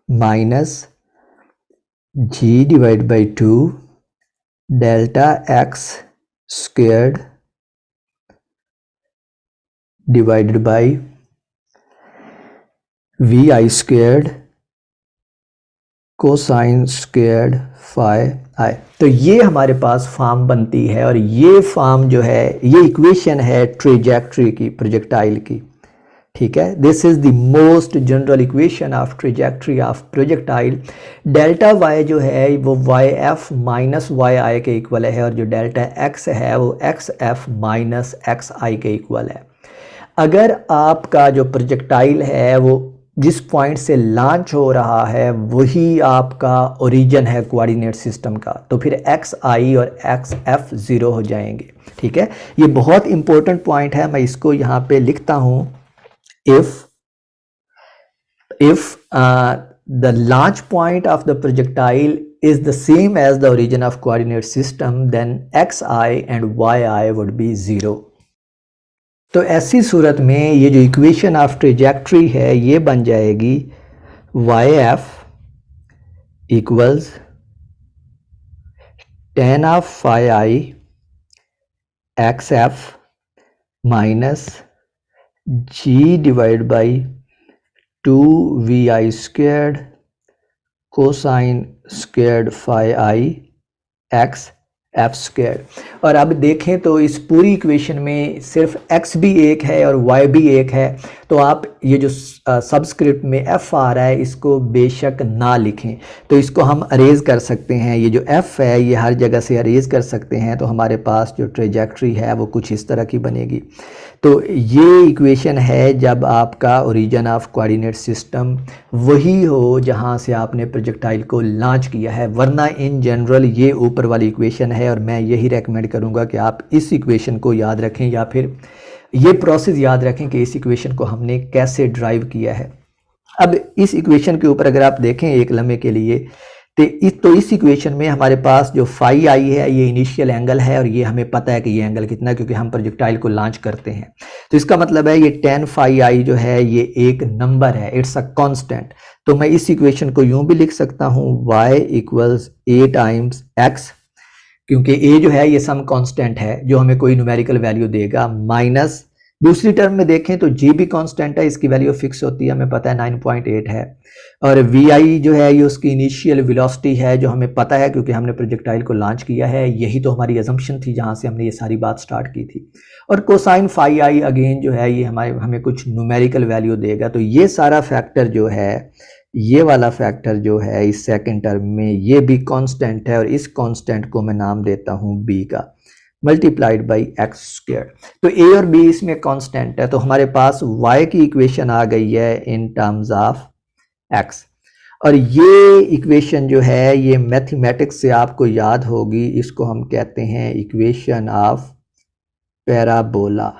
minus g divided by 2 delta x squared divided by v i squared cosine squared phi i. तो ये हमारे पास फॉर्म बनती है, और ये फॉर्म जो है ये इक्वेशन है ट्रेजेक्ट्री की, प्रोजेक्टाइल की। ठीक है, this is the most general equation of trajectory of projectile. Delta y जो है वो y f minus y i के इक्वल है, और जो डेल्टा एक्स है वो x f minus x i के इक्वल है। अगर आपका जो प्रोजेक्टाइल है वो जिस पॉइंट से लॉन्च हो रहा है वही आपका ओरिजिन है कोऑर्डिनेट सिस्टम का, तो फिर एक्स आई और एक्स एफ ज़ीरो हो जाएंगे। ठीक है, ये बहुत इंपॉर्टेंट पॉइंट है, मैं इसको यहाँ पे लिखता हूँ। if the launch point of the projectile is the same as the origin of coordinate system, then xi and yi would be 0। तो ऐसी सूरत में ये जो इक्वेशन ऑफ ट्रेजेक्ट्री है ये बन जाएगी yf इक्वल्स tan of phi i xf minus g divide by 2vi squared cosine squared phi i x f squared. और अब देखें तो इस पूरी इक्वेशन में सिर्फ x भी एक है और y भी एक है, तो आप ये जो सबस्क्रिप्ट में f आ रहा है इसको बेशक ना लिखें, तो इसको हम अरेज कर सकते हैं। ये जो f है ये हर जगह से अरेज कर सकते हैं, तो हमारे पास जो ट्रेजेक्ट्री है वो कुछ इस तरह की बनेगी। तो ये इक्वेशन है जब आपका ओरिजिन ऑफ कोऑर्डिनेट सिस्टम वही हो जहाँ से आपने प्रोजेक्टाइल को लॉन्च किया है, वरना इन जनरल ये ऊपर वाली इक्वेशन है। और मैं यही रेकमेंड करूँगा कि आप इस इक्वेशन को याद रखें, या फिर ये प्रोसेस याद रखें कि इस इक्वेशन को हमने कैसे ड्राइव किया है। अब इस इक्वेशन के ऊपर अगर आप देखें एक लम्हे के लिए, तो इस इक्वेशन में हमारे पास जो फाई आई है ये इनिशियल एंगल है, और ये हमें पता है कि ये एंगल कितना है क्योंकि हम प्रोजेक्टाइल को लॉन्च करते हैं। तो इसका मतलब है ये tan फाई आई जो है ये एक नंबर है, इट्स अ कांस्टेंट। तो मैं इस इक्वेशन को यूं भी लिख सकता हूं y equals a times x, क्योंकि a जो है ये सम कांस्टेंट है जो हमें कोई न्यूमेरिकल वैल्यू देगा, माइनस दूसरी टर्म में देखें तो g भी कांस्टेंट है, इसकी वैल्यू फिक्स होती है, हमें पता है 9.8 है। और vi जो है ये उसकी इनिशियल वेलोसिटी है जो हमें पता है क्योंकि हमने प्रोजेक्टाइल को लॉन्च किया है, यही तो हमारी अजम्पशन थी जहां से हमने ये सारी बात स्टार्ट की थी। और कोसाइन फाई आई अगेन जो है ये हमें कुछ न्यूमेरिकल वैल्यू देगा। तो ये सारा फैक्टर जो है, ये वाला फैक्टर जो है इस सेकंड टर्म में ये भी कांस्टेंट है, और इस कांस्टेंट को मैं नाम देता हूं b का। Multiplied by x square. तो ए और बी इसमें कांस्टेंट है, तो हमारे पास y की इक्वेशन आ गई है इन टर्म्स ऑफ x। और ये इक्वेशन जो है ये मैथमेटिक्स से आपको याद होगी, इसको हम कहते हैं इक्वेशन ऑफ पैराबोला।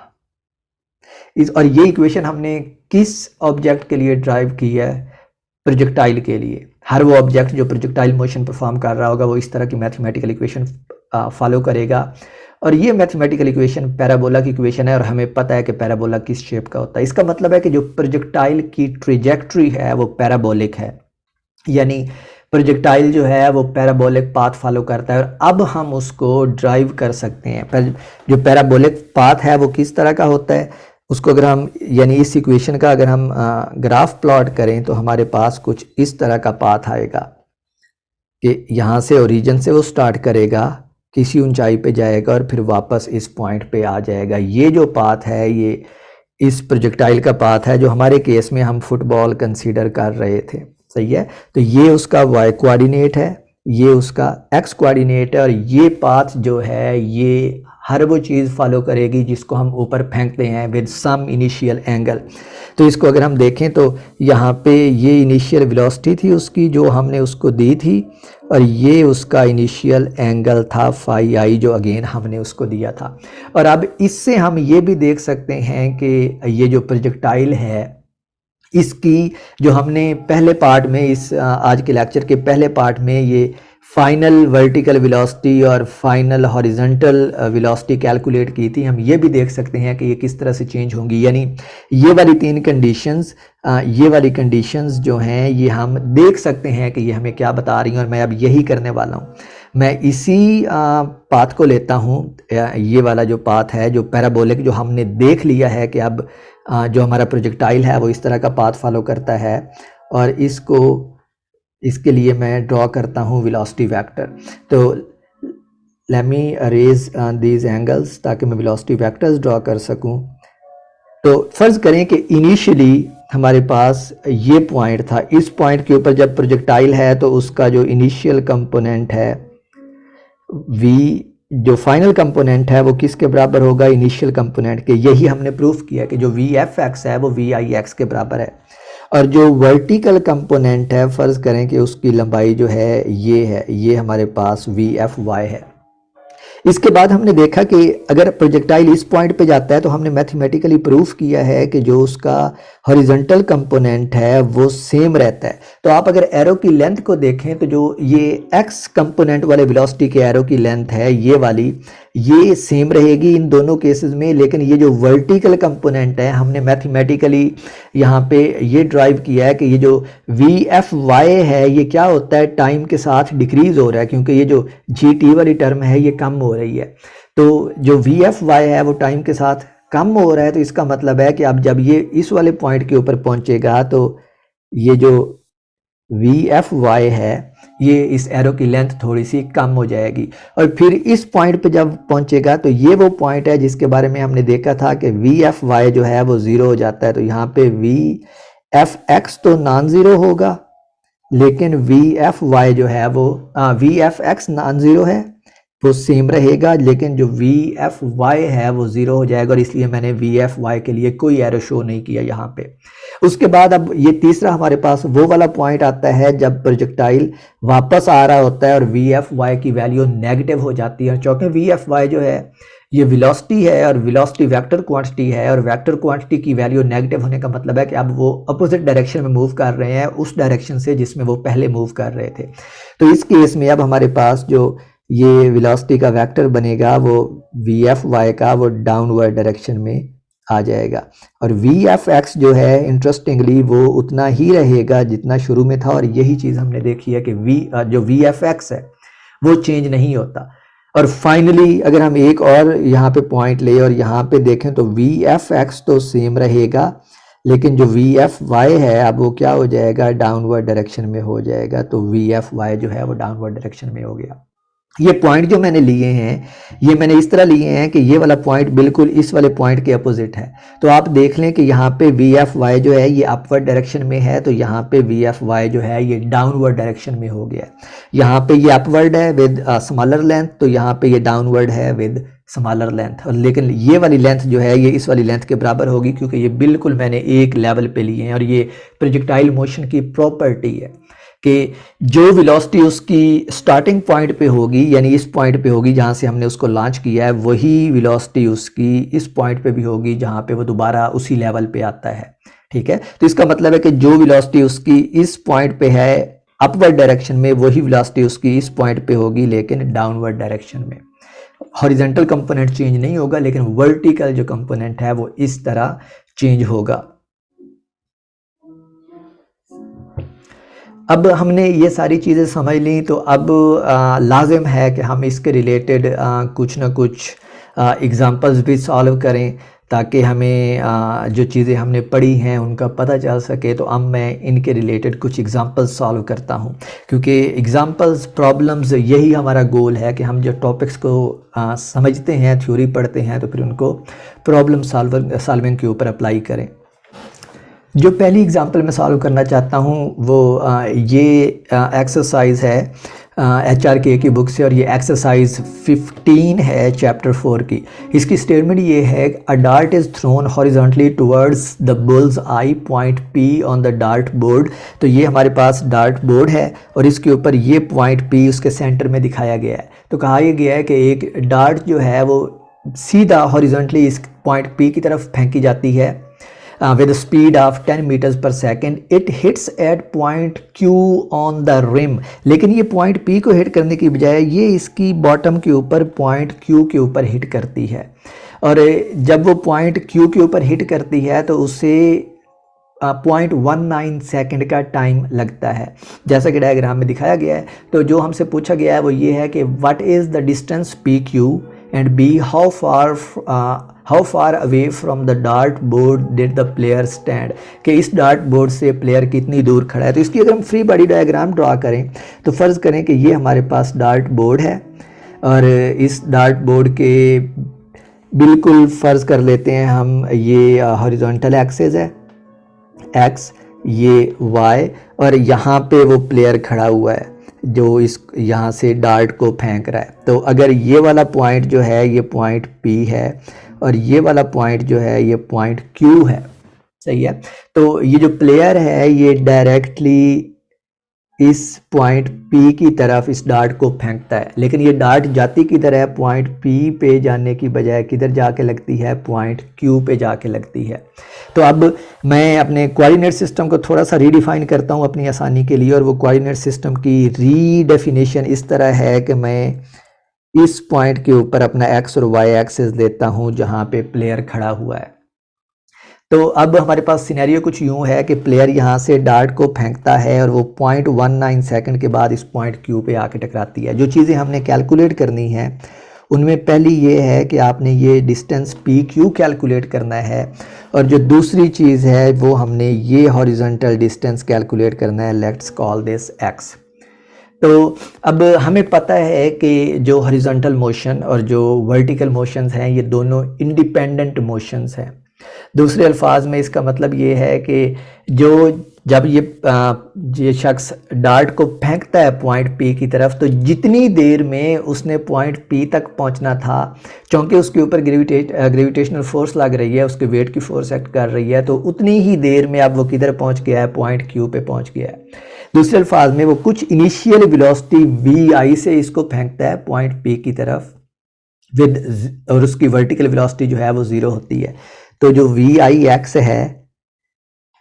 और ये इक्वेशन हमने किस ऑब्जेक्ट के लिए ड्राइव की है? प्रोजेक्टाइल के लिए। हर वो ऑब्जेक्ट जो प्रोजेक्टाइल मोशन परफॉर्म कर रहा होगा वो इस तरह की मैथमेटिकल इक्वेशन फॉलो करेगा। और ये मैथमेटिकल इक्वेशन पैराबोला की इक्वेशन है, और हमें पता है कि पैराबोला किस शेप का होता है। इसका मतलब है कि जो प्रोजेक्टाइल की ट्रेजेक्ट्री है वो पैराबोलिक है, यानी प्रोजेक्टाइल जो है वो पैराबोलिक पाथ फॉलो करता है। और अब हम उसको ड्राइव कर सकते हैं। जो पैराबोलिक पाथ है वो किस तरह का होता है, उसको अगर हम यानी इस इक्वेशन का अगर हम ग्राफ प्लॉट करें तो हमारे पास कुछ इस तरह का पाथ आएगा कि यहाँ से ओरिजिन से वो स्टार्ट करेगा, किसी ऊंचाई पे जाएगा और फिर वापस इस पॉइंट पे आ जाएगा। ये जो पाथ है ये इस प्रोजेक्टाइल का पाथ है, जो हमारे केस में हम फुटबॉल कंसीडर कर रहे थे। सही है, तो ये उसका y कोऑर्डिनेट है, ये उसका x कोऑर्डिनेट है, और ये पाथ जो है ये हर वो चीज़ फॉलो करेगी जिसको हम ऊपर फेंकते हैं विद सम इनिशियल एंगल। तो इसको अगर हम देखें तो यहाँ पे ये इनिशियल वेलोसिटी थी उसकी जो हमने उसको दी थी, और ये उसका इनिशियल एंगल था फाई आई जो अगेन हमने उसको दिया था। और अब इससे हम ये भी देख सकते हैं कि ये जो प्रोजेक्टाइल है इसकी जो हमने पहले पार्ट में इस आज के लेक्चर के पहले पार्ट में ये फाइनल वर्टिकल वेलोसिटी और फाइनल हॉरिजॉन्टल वेलोसिटी कैलकुलेट की थी, हम ये भी देख सकते हैं कि ये किस तरह से चेंज होंगी। यानी ये वाली तीन कंडीशंस, ये वाली कंडीशंस जो हैं ये हम देख सकते हैं कि ये हमें क्या बता रही हैं, और मैं अब यही करने वाला हूँ। मैं इसी पाथ को लेता हूँ, ये वाला जो पाथ है जो पैराबोलिक, जो हमने देख लिया है कि अब जो हमारा प्रोजेक्टाइल है वो इस तरह का पाथ फॉलो करता है, और इसके लिए मैं ड्रॉ करता हूँ वेलोसिटी वेक्टर। तो let me arrays these angles ताकि मैं वेलोसिटी वेक्टर्स ड्रॉ कर सकूँ। तो फर्ज करें कि इनिशियली हमारे पास ये पॉइंट था, इस पॉइंट के ऊपर जब प्रोजेक्टाइल है तो उसका जो इनिशियल कंपोनेंट है v, जो फाइनल कंपोनेंट है वो किसके बराबर होगा? इनिशियल कंपोनेंट के। यही हमने प्रूफ किया कि जो VFX है वो VIX के बराबर है। और जो वर्टिकल कंपोनेंट है फर्ज करें कि उसकी लंबाई जो है ये हमारे पास VFY है। इसके बाद हमने देखा कि अगर प्रोजेक्टाइल इस पॉइंट पे जाता है तो हमने मैथमेटिकली प्रूफ किया है कि जो उसका हॉरिजॉन्टल कंपोनेंट है वो सेम रहता है। तो आप अगर एरो की लेंथ को देखें तो जो ये एक्स कंपोनेंट वाले वेलोसिटी के एरो की लेंथ है ये वाली, ये सेम रहेगी इन दोनों केसेस में। लेकिन ये जो वर्टिकल कंपोनेंट है हमने मैथमेटिकली यहाँ पे ये ड्राइव किया है कि ये जो VFY है ये क्या होता है, टाइम के साथ डिक्रीज हो रहा है, क्योंकि ये जो GT वाली टर्म है ये कम हो रही है। तो जो VFY है वो टाइम के साथ कम हो रहा है, तो इसका मतलब है कि अब जब ये इस वाले पॉइंट के ऊपर पहुंचेगा तो ये जो VFY है ये इस एरो की लेंथ थोड़ी सी कम हो जाएगी। और फिर इस पॉइंट पे जब पहुंचेगा तो ये वो पॉइंट है जिसके बारे में हमने देखा था कि VFY जो है वो ज़ीरो हो जाता है। तो यहाँ पे VFX तो नॉन ज़ीरो होगा, लेकिन VFY जो है वो VFX नॉन ज़ीरो है वो सेम रहेगा, लेकिन जो VFY है वो ज़ीरो हो जाएगा। और इसलिए मैंने VFY के लिए कोई एरो शो नहीं किया यहाँ पे। उसके बाद अब ये तीसरा हमारे पास वो वाला पॉइंट आता है जब प्रोजेक्टाइल वापस आ रहा होता है और VFY की वैल्यू नेगेटिव हो जाती है। क्योंकि VFY जो है ये वेलोसिटी है और वेलोसिटी वेक्टर क्वांटिटी है, और वेक्टर क्वांटिटी की वैल्यू नेगेटिव होने का मतलब है कि अब वो अपोजिट डायरेक्शन में मूव कर रहे हैं उस डायरेक्शन से जिसमें वो पहले मूव कर रहे थे। तो इस केस में अब हमारे पास जो ये वेलोसिटी का वेक्टर बनेगा वो VFY का वो डाउनवर्ड डायरेक्शन में आ जाएगा। और VFX जो है इंटरेस्टिंगली वो उतना ही रहेगा जितना शुरू में था, और यही चीज़ हमने देखी है कि जो VFX है वो चेंज नहीं होता। और फाइनली अगर हम एक और यहाँ पे पॉइंट ले और यहाँ पे देखें तो VFX तो सेम रहेगा, लेकिन जो VFY है अब वो क्या हो जाएगा, डाउनवर्ड डायरेक्शन में हो जाएगा। तो VFY जो है वो डाउनवर्ड डायरेक्शन में हो गया। ये पॉइंट जो मैंने लिए हैं ये मैंने इस तरह लिए हैं कि ये वाला पॉइंट बिल्कुल इस वाले पॉइंट के अपोजिट है। तो आप देख लें कि यहाँ पे VFY जो है ये अपवर्ड डायरेक्शन में है, तो यहाँ पे VFY जो है ये डाउनवर्ड डायरेक्शन में हो गया। यहाँ पे ये अपवर्ड है विद स्मॉलर लेंथ, तो यहाँ पे ये डाउनवर्ड है विद स्मॉलर लेंथ, और लेकिन ये वाली लेंथ जो है ये इस वाली लेंथ के बराबर होगी, क्योंकि ये बिल्कुल मैंने एक लेवल पे लिए हैं। और ये प्रोजेक्टाइल मोशन की प्रॉपर्टी है कि जो वेलोसिटी उसकी स्टार्टिंग पॉइंट पे होगी, यानी इस पॉइंट पे होगी जहाँ से हमने उसको लॉन्च किया है, वही वेलोसिटी उसकी इस पॉइंट पे भी होगी जहाँ पे वो दोबारा उसी लेवल पे आता है। ठीक है, तो इसका मतलब है कि जो वेलोसिटी उसकी इस पॉइंट पे है अपवर्ड डायरेक्शन में, वही वेलोसिटी उसकी इस पॉइंट पे होगी लेकिन डाउनवर्ड डायरेक्शन में। हॉरिजॉन्टल कंपोनेंट चेंज नहीं होगा, लेकिन वर्टिकल जो कंपोनेंट है वो इस तरह चेंज होगा। अब हमने ये सारी चीज़ें समझ ली, तो अब लाजिम है कि हम इसके रिलेटेड कुछ ना कुछ एग्ज़ाम्पल्स भी सॉल्व करें, ताकि हमें जो चीज़ें हमने पढ़ी हैं उनका पता चल सके। तो अब मैं इनके रिलेटेड कुछ एग्ज़ाम्पल्स सॉल्व करता हूं, क्योंकि एग्ज़ाम्पल्स, प्रॉब्लम्स, यही हमारा गोल है कि हम जो टॉपिक्स को समझते हैं, थ्योरी पढ़ते हैं, तो फिर उनको प्रॉब्लम सॉल्विंग के ऊपर अप्लाई करें। जो पहली एग्ज़ाम्पल मैं सॉल्व करना चाहता हूँ वो ये एक्सरसाइज है HRK की बुक से, और ये एक्सरसाइज 15 है चैप्टर 4 की। इसकी स्टेटमेंट ये है, a dart is thrown horizontally towards the bull's eye point P on the dart board. तो ये हमारे पास डार्ट बोर्ड है और इसके ऊपर ये पॉइंट P उसके सेंटर में दिखाया गया है। तो कहा यह गया है कि एक डार्ट जो है वो सीधा हॉरिजॉन्टली इस पॉइंट P की तरफ फेंकी जाती है with a speed of 10 meters per second. It hits at point Q on the rim. लेकिन ये पॉइंट P को हिट करने की बजाय ये इसकी बॉटम के ऊपर पॉइंट Q के ऊपर हिट करती है, और जब वो पॉइंट Q के ऊपर हिट करती है तो उसे 0.19 सेकंड का टाइम लगता है, जैसा कि डायग्राम में दिखाया गया है। तो जो हमसे पूछा गया है वो ये है कि what is the distance PQ and B how far away from the dart board did the player stand, कि इस डार्ट बोर्ड से प्लेयर कितनी दूर खड़ा है। तो इसकी अगर हम फ्री बॉडी डायग्राम ड्रा करें तो फ़र्ज़ करें कि ये हमारे पास डार्ट बोर्ड है, और इस डार्ट बोर्ड के बिल्कुल फ़र्ज़ कर लेते हैं हम, ये हॉरिजॉन्टल एक्सिस है X, ये Y, और यहाँ पे वो प्लेयर खड़ा हुआ है जो इस यहाँ से डार्ट को फेंक रहा है। तो अगर ये वाला पॉइंट जो है ये पॉइंट P है और ये वाला पॉइंट जो है ये पॉइंट Q है, सही है। तो ये जो प्लेयर है ये डायरेक्टली इस पॉइंट P की तरफ इस डार्ट को फेंकता है, लेकिन ये डार्ट जाती किधर है, पॉइंट P पे जाने की बजाय किधर जाके लगती है, पॉइंट Q पे जाके लगती है। तो अब मैं अपने कोऑर्डिनेट सिस्टम को थोड़ा सा रीडिफाइन करता हूँ अपनी आसानी के लिए, और वो कोऑर्डिनेट सिस्टम की रीडेफिनेशन इस तरह है कि मैं इस पॉइंट के ऊपर अपना X और Y एक्सिस लेता हूँ जहाँ पे प्लेयर खड़ा हुआ है। तो अब हमारे पास सिनेरियो कुछ यूँ है कि प्लेयर यहाँ से डार्ट को फेंकता है और वो 0.19 सेकंड के बाद इस पॉइंट Q पे आके टकराती है। जो चीज़ें हमने कैलकुलेट करनी है उनमें पहली ये है कि आपने ये डिस्टेंस PQ कैलकुलेट करना है, और जो दूसरी चीज़ है वो हमने ये हॉरिजॉन्टल डिस्टेंस कैलकुलेट करना है। Let's call this X। तो अब हमें पता है कि जो हॉरिजॉन्टल मोशन और जो वर्टिकल मोशंस हैं ये दोनों इंडिपेंडेंट मोशंस हैं। दूसरे अल्फाज में इसका मतलब ये है कि जब ये शख्स डार्ट को फेंकता है पॉइंट P की तरफ, तो जितनी देर में उसने पॉइंट P तक पहुंचना था, क्योंकि उसके ऊपर ग्रेविटेशनल फोर्स लग रही है, उसके वेट की फोर्स एक्ट कर रही है, तो उतनी ही देर में अब वो किधर पहुंच गया है, पॉइंट Q पे पहुंच गया है। दूसरे अल्फाज में वो कुछ इनिशियल वेलोसिटी VI से इसको फेंकता है पॉइंट P की तरफ और उसकी वर्टिकल वेलोसिटी जो है वो 0 होती है। तो जो VIX है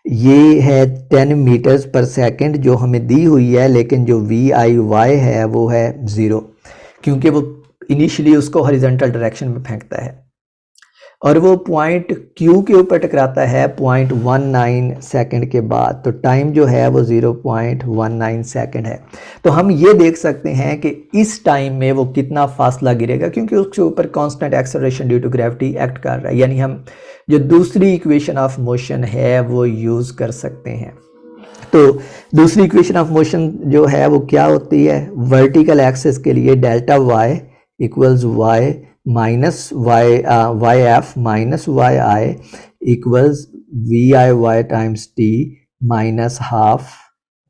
ये है 10 मीटर्स पर सेकंड जो हमें दी हुई है, लेकिन जो VIY है वो है 0, क्योंकि वो इनिशियली उसको हॉरिजॉन्टल डायरेक्शन में फेंकता है, और वो पॉइंट Q के ऊपर टकराता है 0.19 सेकंड के बाद। तो टाइम जो है वो 0.19 सेकंड है। तो हम ये देख सकते हैं कि इस टाइम में वो कितना फासला गिरेगा, क्योंकि उसके ऊपर constant acceleration due to gravity act कर रहा है। यानी हम जो दूसरी इक्वेशन ऑफ मोशन है वो यूज़ कर सकते हैं। तो दूसरी इक्वेशन ऑफ मोशन जो है वो क्या होती है, वर्टिकल एक्सिस के लिए delta y equals y minus y f minus y i equals VIY times T minus half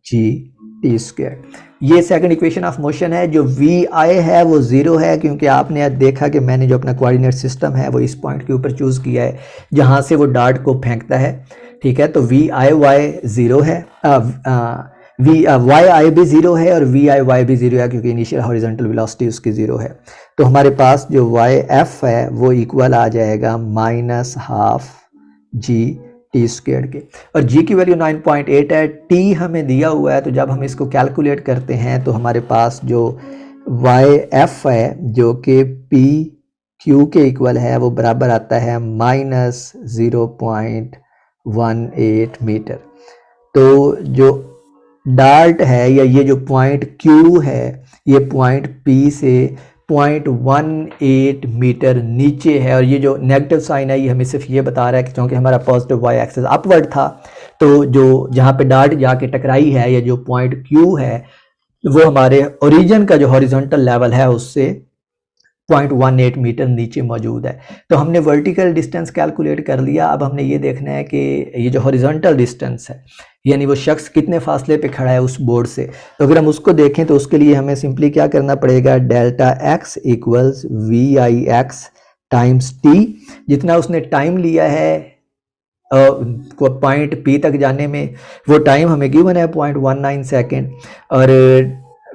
GT। T square. ये सेकंड इक्वेशन ऑफ मोशन है। जो वी आई है वो ज़ीरो है, क्योंकि आपने देखा कि मैंने जो अपना कोऑर्डिनेट सिस्टम है वो इस पॉइंट के ऊपर चूज़ किया है जहाँ से वो डार्ट को फेंकता है। ठीक है, तो वी आई वाई ज़ीरो है, वी वाई आई भी ज़ीरो है और वी आई वाई भी ज़ीरो है, क्योंकि इनिशियल हॉरिजॉन्टल वेलोसिटी उसकी ज़ीरो है। तो हमारे पास जो वाई एफ है वो इक्वल आ जाएगा minus half G T square के, और जी की वैल्यू 9.8 है, टी हमें दिया हुआ है। तो जब हम इसको कैलकुलेट करते हैं तो हमारे पास जो वाई एफ है जो कि पी क्यू के इक्वल है वो बराबर आता है माइनस 0.18 मीटर। तो जो डार्ट है या ये जो पॉइंट क्यू है ये पॉइंट पी से 0.18 मीटर नीचे है, और ये जो नेगेटिव साइन है ये हमें सिर्फ ये बता रहा है कि क्योंकि हमारा पॉजिटिव वाई एक्सिस अपवर्ड था, तो जो जहाँ पे डार्ट जाके टकराई है या जो पॉइंट क्यू है वो हमारे ओरिजिन का जो हॉरिजॉन्टल लेवल है उससे 0.18 मीटर नीचे मौजूद है। तो हमने वर्टिकल डिस्टेंस कैलकुलेट कर लिया। अब हमने ये देखना है कि ये जो हॉरिजॉन्टल डिस्टेंस है यानी वो शख्स कितने फासले पे खड़ा है उस बोर्ड से। तो अगर हम उसको देखें तो उसके लिए हमें सिंपली क्या करना पड़ेगा, delta x equals v i x times T. जितना उसने टाइम लिया है पॉइंट पी तक जाने में वो टाइम हमें गिवन है 0.19 सेकेंड, और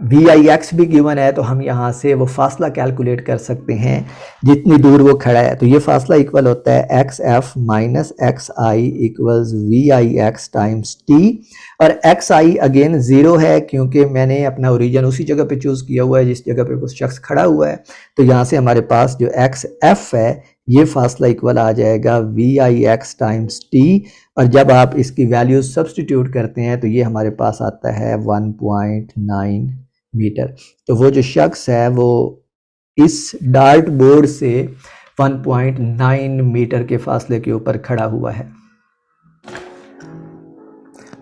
वी आई एक्स भी गिवन है, तो हम यहाँ से वो फासला कैलकुलेट कर सकते हैं जितनी दूर वो खड़ा है। तो ये फासला इक्वल होता है x f minus x I equals v i x times t, और एक्स आई अगेन ज़ीरो है क्योंकि मैंने अपना ओरिजिन उसी जगह पे चूज़ किया हुआ है जिस जगह पे कुछ शख्स खड़ा हुआ है। तो यहाँ से हमारे पास जो एक्स एफ है ये फासला इक्वल आ जाएगा v i x times t, और जब आप इसकी वैल्यूज सब्सटीट्यूट करते हैं तो ये हमारे पास आता है 1.9 मीटर। तो वो जो शख्स है वो इस डार्ट बोर्ड से 1.9 मीटर के फासले के ऊपर खड़ा हुआ है।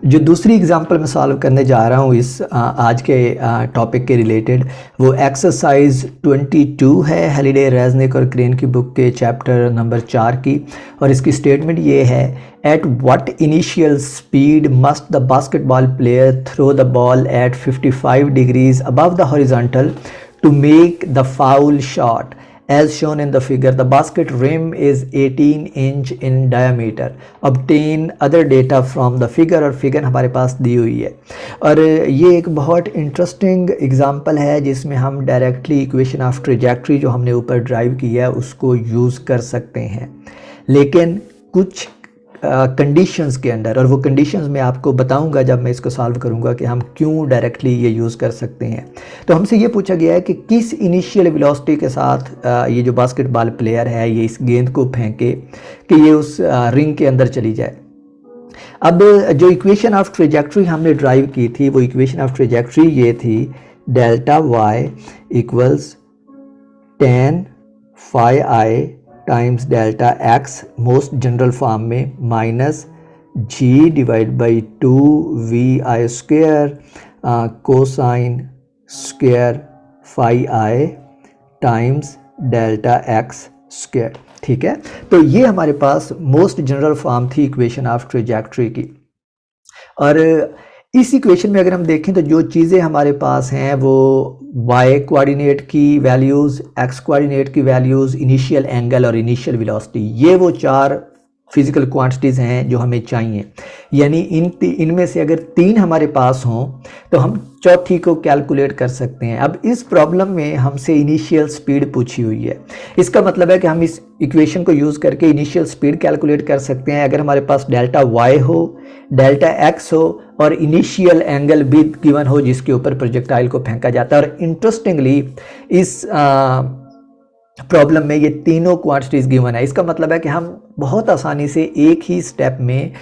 जो दूसरी एग्जांपल मैं सॉल्व करने जा रहा हूँ इस आज के टॉपिक के रिलेटेड, वो एक्सरसाइज 22 है, हेलिडे, रेजनिक और क्रेन की बुक के चैप्टर नंबर 4 की, और इसकी स्टेटमेंट ये है, at what initial speed must the basketball player throw the ball at 55 degrees above the horizontal to make the foul shot as shown in the figure. The basket rim is 18 inch in diameter. Obtain other data from the figure, और figure हमारे पास दी हुई है। और ये एक बहुत interesting example है जिसमें हम डायरेक्टली इक्वेशन ऑफ ट्रेजेक्ट्री जो हमने ऊपर ड्राइव किया है उसको यूज़ कर सकते हैं, लेकिन कुछ कंडीशंस के अंडर, और वो कंडीशंस मैं आपको बताऊंगा जब मैं इसको सॉल्व करूंगा कि हम क्यों डायरेक्टली ये यूज़ कर सकते हैं। तो हमसे ये पूछा गया है कि किस इनिशियल वेलोसिटी के साथ ये जो बास्केटबॉल प्लेयर है ये इस गेंद को फेंके कि ये उस रिंग के अंदर चली जाए। अब जो इक्वेशन ऑफ ट्रेजेक्ट्री हमने ड्राइव की थी वो इक्वेशन ऑफ ट्रेजेक्ट्री ये थी, delta y equals tan phi i times delta x most general form में minus g divided by 2 v i square cosine square phi i times delta x square. ठीक है, तो ये हमारे पास मोस्ट जनरल फॉर्म थी इक्वेशन ऑफ ट्रेजेक्ट्री की। और इस इक्वेशन में अगर हम देखें तो जो चीज़ें हमारे पास हैं वो y कोऑर्डिनेट की वैल्यूज़, x कोऑर्डिनेट की वैल्यूज़, इनिशियल एंगल और इनिशियल वेलोसिटी, ये वो चार फिज़िकल क्वांटिटीज़ हैं जो हमें चाहिए। यानी इनमें से अगर तीन हमारे पास हों तो हम चौथी को कैलकुलेट कर सकते हैं। अब इस प्रॉब्लम में हमसे इनिशियल स्पीड पूछी हुई है, इसका मतलब है कि हम इस इक्वेशन को यूज़ करके इनिशियल स्पीड कैलकुलेट कर सकते हैं अगर हमारे पास डेल्टा y हो, डेल्टा x हो और इनिशियल एंगल भी गिवन हो जिसके ऊपर प्रोजेक्टाइल को फेंका जाता है। और इंटरेस्टिंगली इस प्रॉब्लम में ये तीनों क्वांटिटीज़ गिवन है। इसका मतलब है कि हम बहुत आसानी से एक ही स्टेप में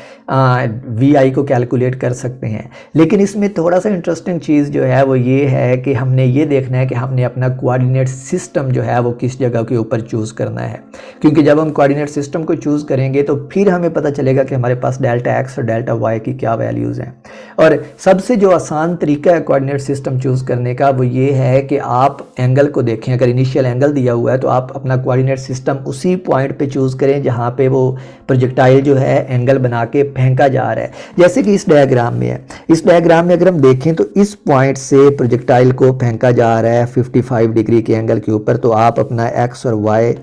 वी आई को कैलकुलेट कर सकते हैं। लेकिन इसमें थोड़ा सा इंटरेस्टिंग चीज़ जो है वो ये है कि हमने ये देखना है कि हमने अपना कोऑर्डिनेट सिस्टम जो है वो किस जगह के ऊपर चूज़ करना है, क्योंकि जब हम कोऑर्डिनेट सिस्टम को चूज़ करेंगे तो फिर हमें पता चलेगा कि हमारे पास डेल्टा एक्स और डेल्टा वाई की क्या वैल्यूज़ हैं। और सबसे जो आसान तरीका है कोऑर्डिनेट सिस्टम चूज़ करने का वो ये है कि आप एंगल को देखें। अगर इनिशियल एंगल दिया हुआ है तो आप अपना कोऑर्डिनेट सिस्टम उसी पॉइंट पे चूज़ करें जहाँ पे पे वो प्रोजेक्टाइल जो है एंगल बना के फेंका जा रहा है, जैसे कि इस डायग्राम में है। इस डायग्राम में अगर हम देखें तो इस पॉइंट से प्रोजेक्टाइल को फेंका जा रहा है 55 डिग्री के एंगल के ऊपर। तो आप अपना एक्स और वाई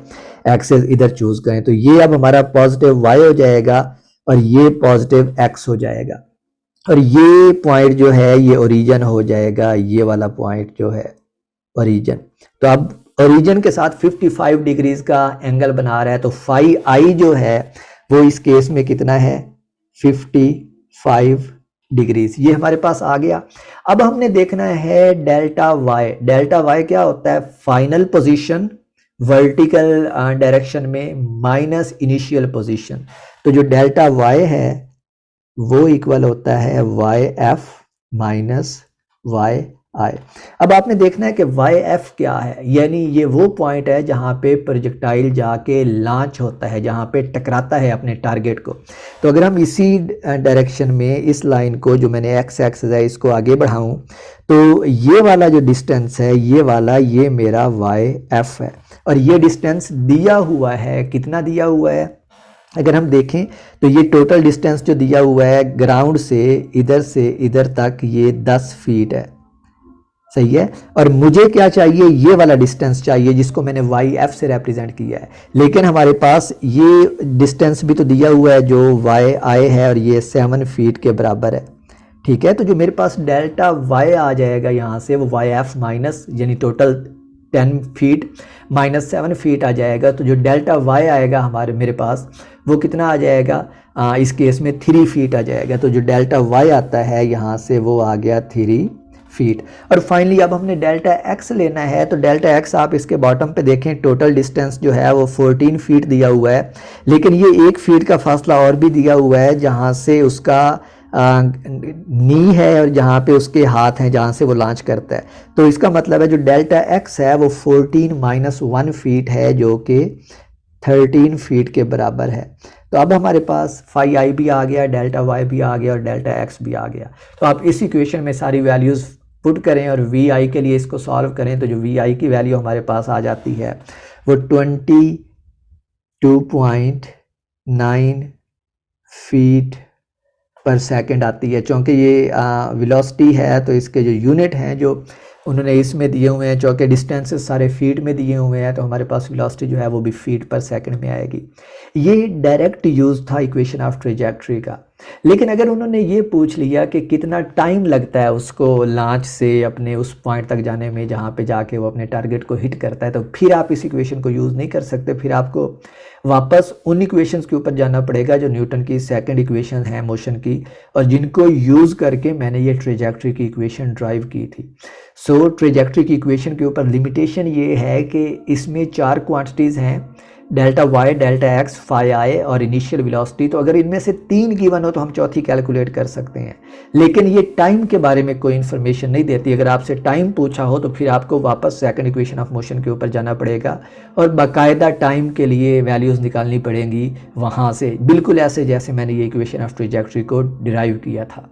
एक्सेस इधर चूज करें, तो ये अब हमारा पॉजिटिव वाई हो जाएगा और ये पॉजिटिव एक्स हो जाएगा, और ये पॉइंट जो है ये ओरिजिन हो जाएगा, ये वाला पॉइंट जो है ओरिजिन। तो अब ओरिजिन के साथ 55 डिग्रीज का एंगल बना रहा है, तो फाई आई जो है वो इस केस में कितना है 55 डिग्रीज, ये हमारे पास आ गया। अब हमने देखना है डेल्टा वाई। डेल्टा वाई क्या होता है, फाइनल पोजीशन वर्टिकल डायरेक्शन में माइनस इनिशियल पोजीशन। तो जो डेल्टा वाई है वो इक्वल होता है वाई एफ माइनस वाई आई। अब आपने देखना है कि वाई एफ क्या है, यानी ये वो पॉइंट है जहाँ पे प्रोजेक्टाइल जाके लॉन्च होता है, जहाँ पे टकराता है अपने टारगेट को। तो अगर हम इसी डायरेक्शन में इस लाइन को जो मैंने एक्स एक्सिस है इसको आगे बढ़ाऊं, तो ये वाला जो डिस्टेंस है ये वाला ये मेरा वाई एफ है, और ये डिस्टेंस दिया हुआ है, कितना दिया हुआ है अगर हम देखें तो ये टोटल डिस्टेंस जो दिया हुआ है ग्राउंड से इधर तक ये 10 फीट है, सही है। और मुझे क्या चाहिए, ये वाला डिस्टेंस चाहिए जिसको मैंने वाई एफ से रिप्रेजेंट किया है, लेकिन हमारे पास ये डिस्टेंस भी तो दिया हुआ है जो वाई आई है, और ये 7 फीट के बराबर है, ठीक है। तो जो मेरे पास डेल्टा वाई आ जाएगा यहाँ से वो वाई एफ माइनस, यानी टोटल 10 फीट माइनस 7 फीट आ जाएगा। तो जो डेल्टा वाई आएगा मेरे पास वो कितना आ जाएगा, इस केस में 3 फीट आ जाएगा। तो जो डेल्टा वाई आता है यहाँ से वो आ गया 3 फीट। और फाइनली अब हमने डेल्टा एक्स लेना है, तो डेल्टा एक्स आप इसके बॉटम पे देखें, टोटल डिस्टेंस जो है वो 14 फीट दिया हुआ है, लेकिन ये 1 फीट का फासला और भी दिया हुआ है जहाँ से उसका नी है और जहाँ पे उसके हाथ हैं जहाँ से वो लॉन्च करता है। तो इसका मतलब है जो डेल्टा एक्स है वो 14 माइनस 1 फीट है जो कि 13 फीट के बराबर है। तो अब हमारे पास फाई आई भी आ गया, डेल्टा वाई भी आ गया और डेल्टा एक्स भी आ गया। तो आप इस इक्वेशन में सारी वैल्यूज़ पुट करें और वी आई के लिए इसको सॉल्व करें, तो जो वी आई की वैल्यू हमारे पास आ जाती है वो 22.9 फीट पर सेकंड आती है। चूँकि ये वेलोसिटी है तो इसके जो यूनिट हैं जो उन्होंने इसमें दिए हुए हैं, चूँकि डिस्टेंसेस सारे फीट में दिए हुए हैं, तो हमारे पास वेलोसिटी जो है वो भी फीट पर सेकंड में आएगी। ये डायरेक्ट यूज़ था इक्वेशन ऑफ ट्रेजेक्ट्री का। लेकिन अगर उन्होंने ये पूछ लिया कि कितना टाइम लगता है उसको लॉन्च से अपने उस पॉइंट तक जाने में जहाँ पे जाके वो अपने टारगेट को हिट करता है, तो फिर आप इस इक्वेशन को यूज़ नहीं कर सकते। फिर आपको वापस उन इक्वेशंस के ऊपर जाना पड़ेगा जो न्यूटन की सेकंड इक्वेशन है मोशन की, और जिनको यूज़ करके मैंने ये ट्रेजेक्ट्री की इक्वेशन ड्राइव की थी। सो ट्रेजेक्ट्री की इक्वेशन के ऊपर लिमिटेशन ये है कि इसमें 4 क्वांटिटीज़ हैं, delta y, delta x, phi i और इनिशियल वेलोसिटी। तो अगर इनमें से 3 गिवन हो तो हम चौथी कैलकुलेट कर सकते हैं, लेकिन ये टाइम के बारे में कोई इन्फॉर्मेशन नहीं देती। अगर आपसे टाइम पूछा हो तो फिर आपको वापस सेकंड इक्वेशन ऑफ मोशन के ऊपर जाना पड़ेगा और बाकायदा टाइम के लिए वैल्यूज़ निकालनी पड़ेंगी वहाँ से, बिल्कुल ऐसे जैसे मैंने ये इक्वेशन ऑफ ट्रेजेक्ट्री को डिराइव किया था।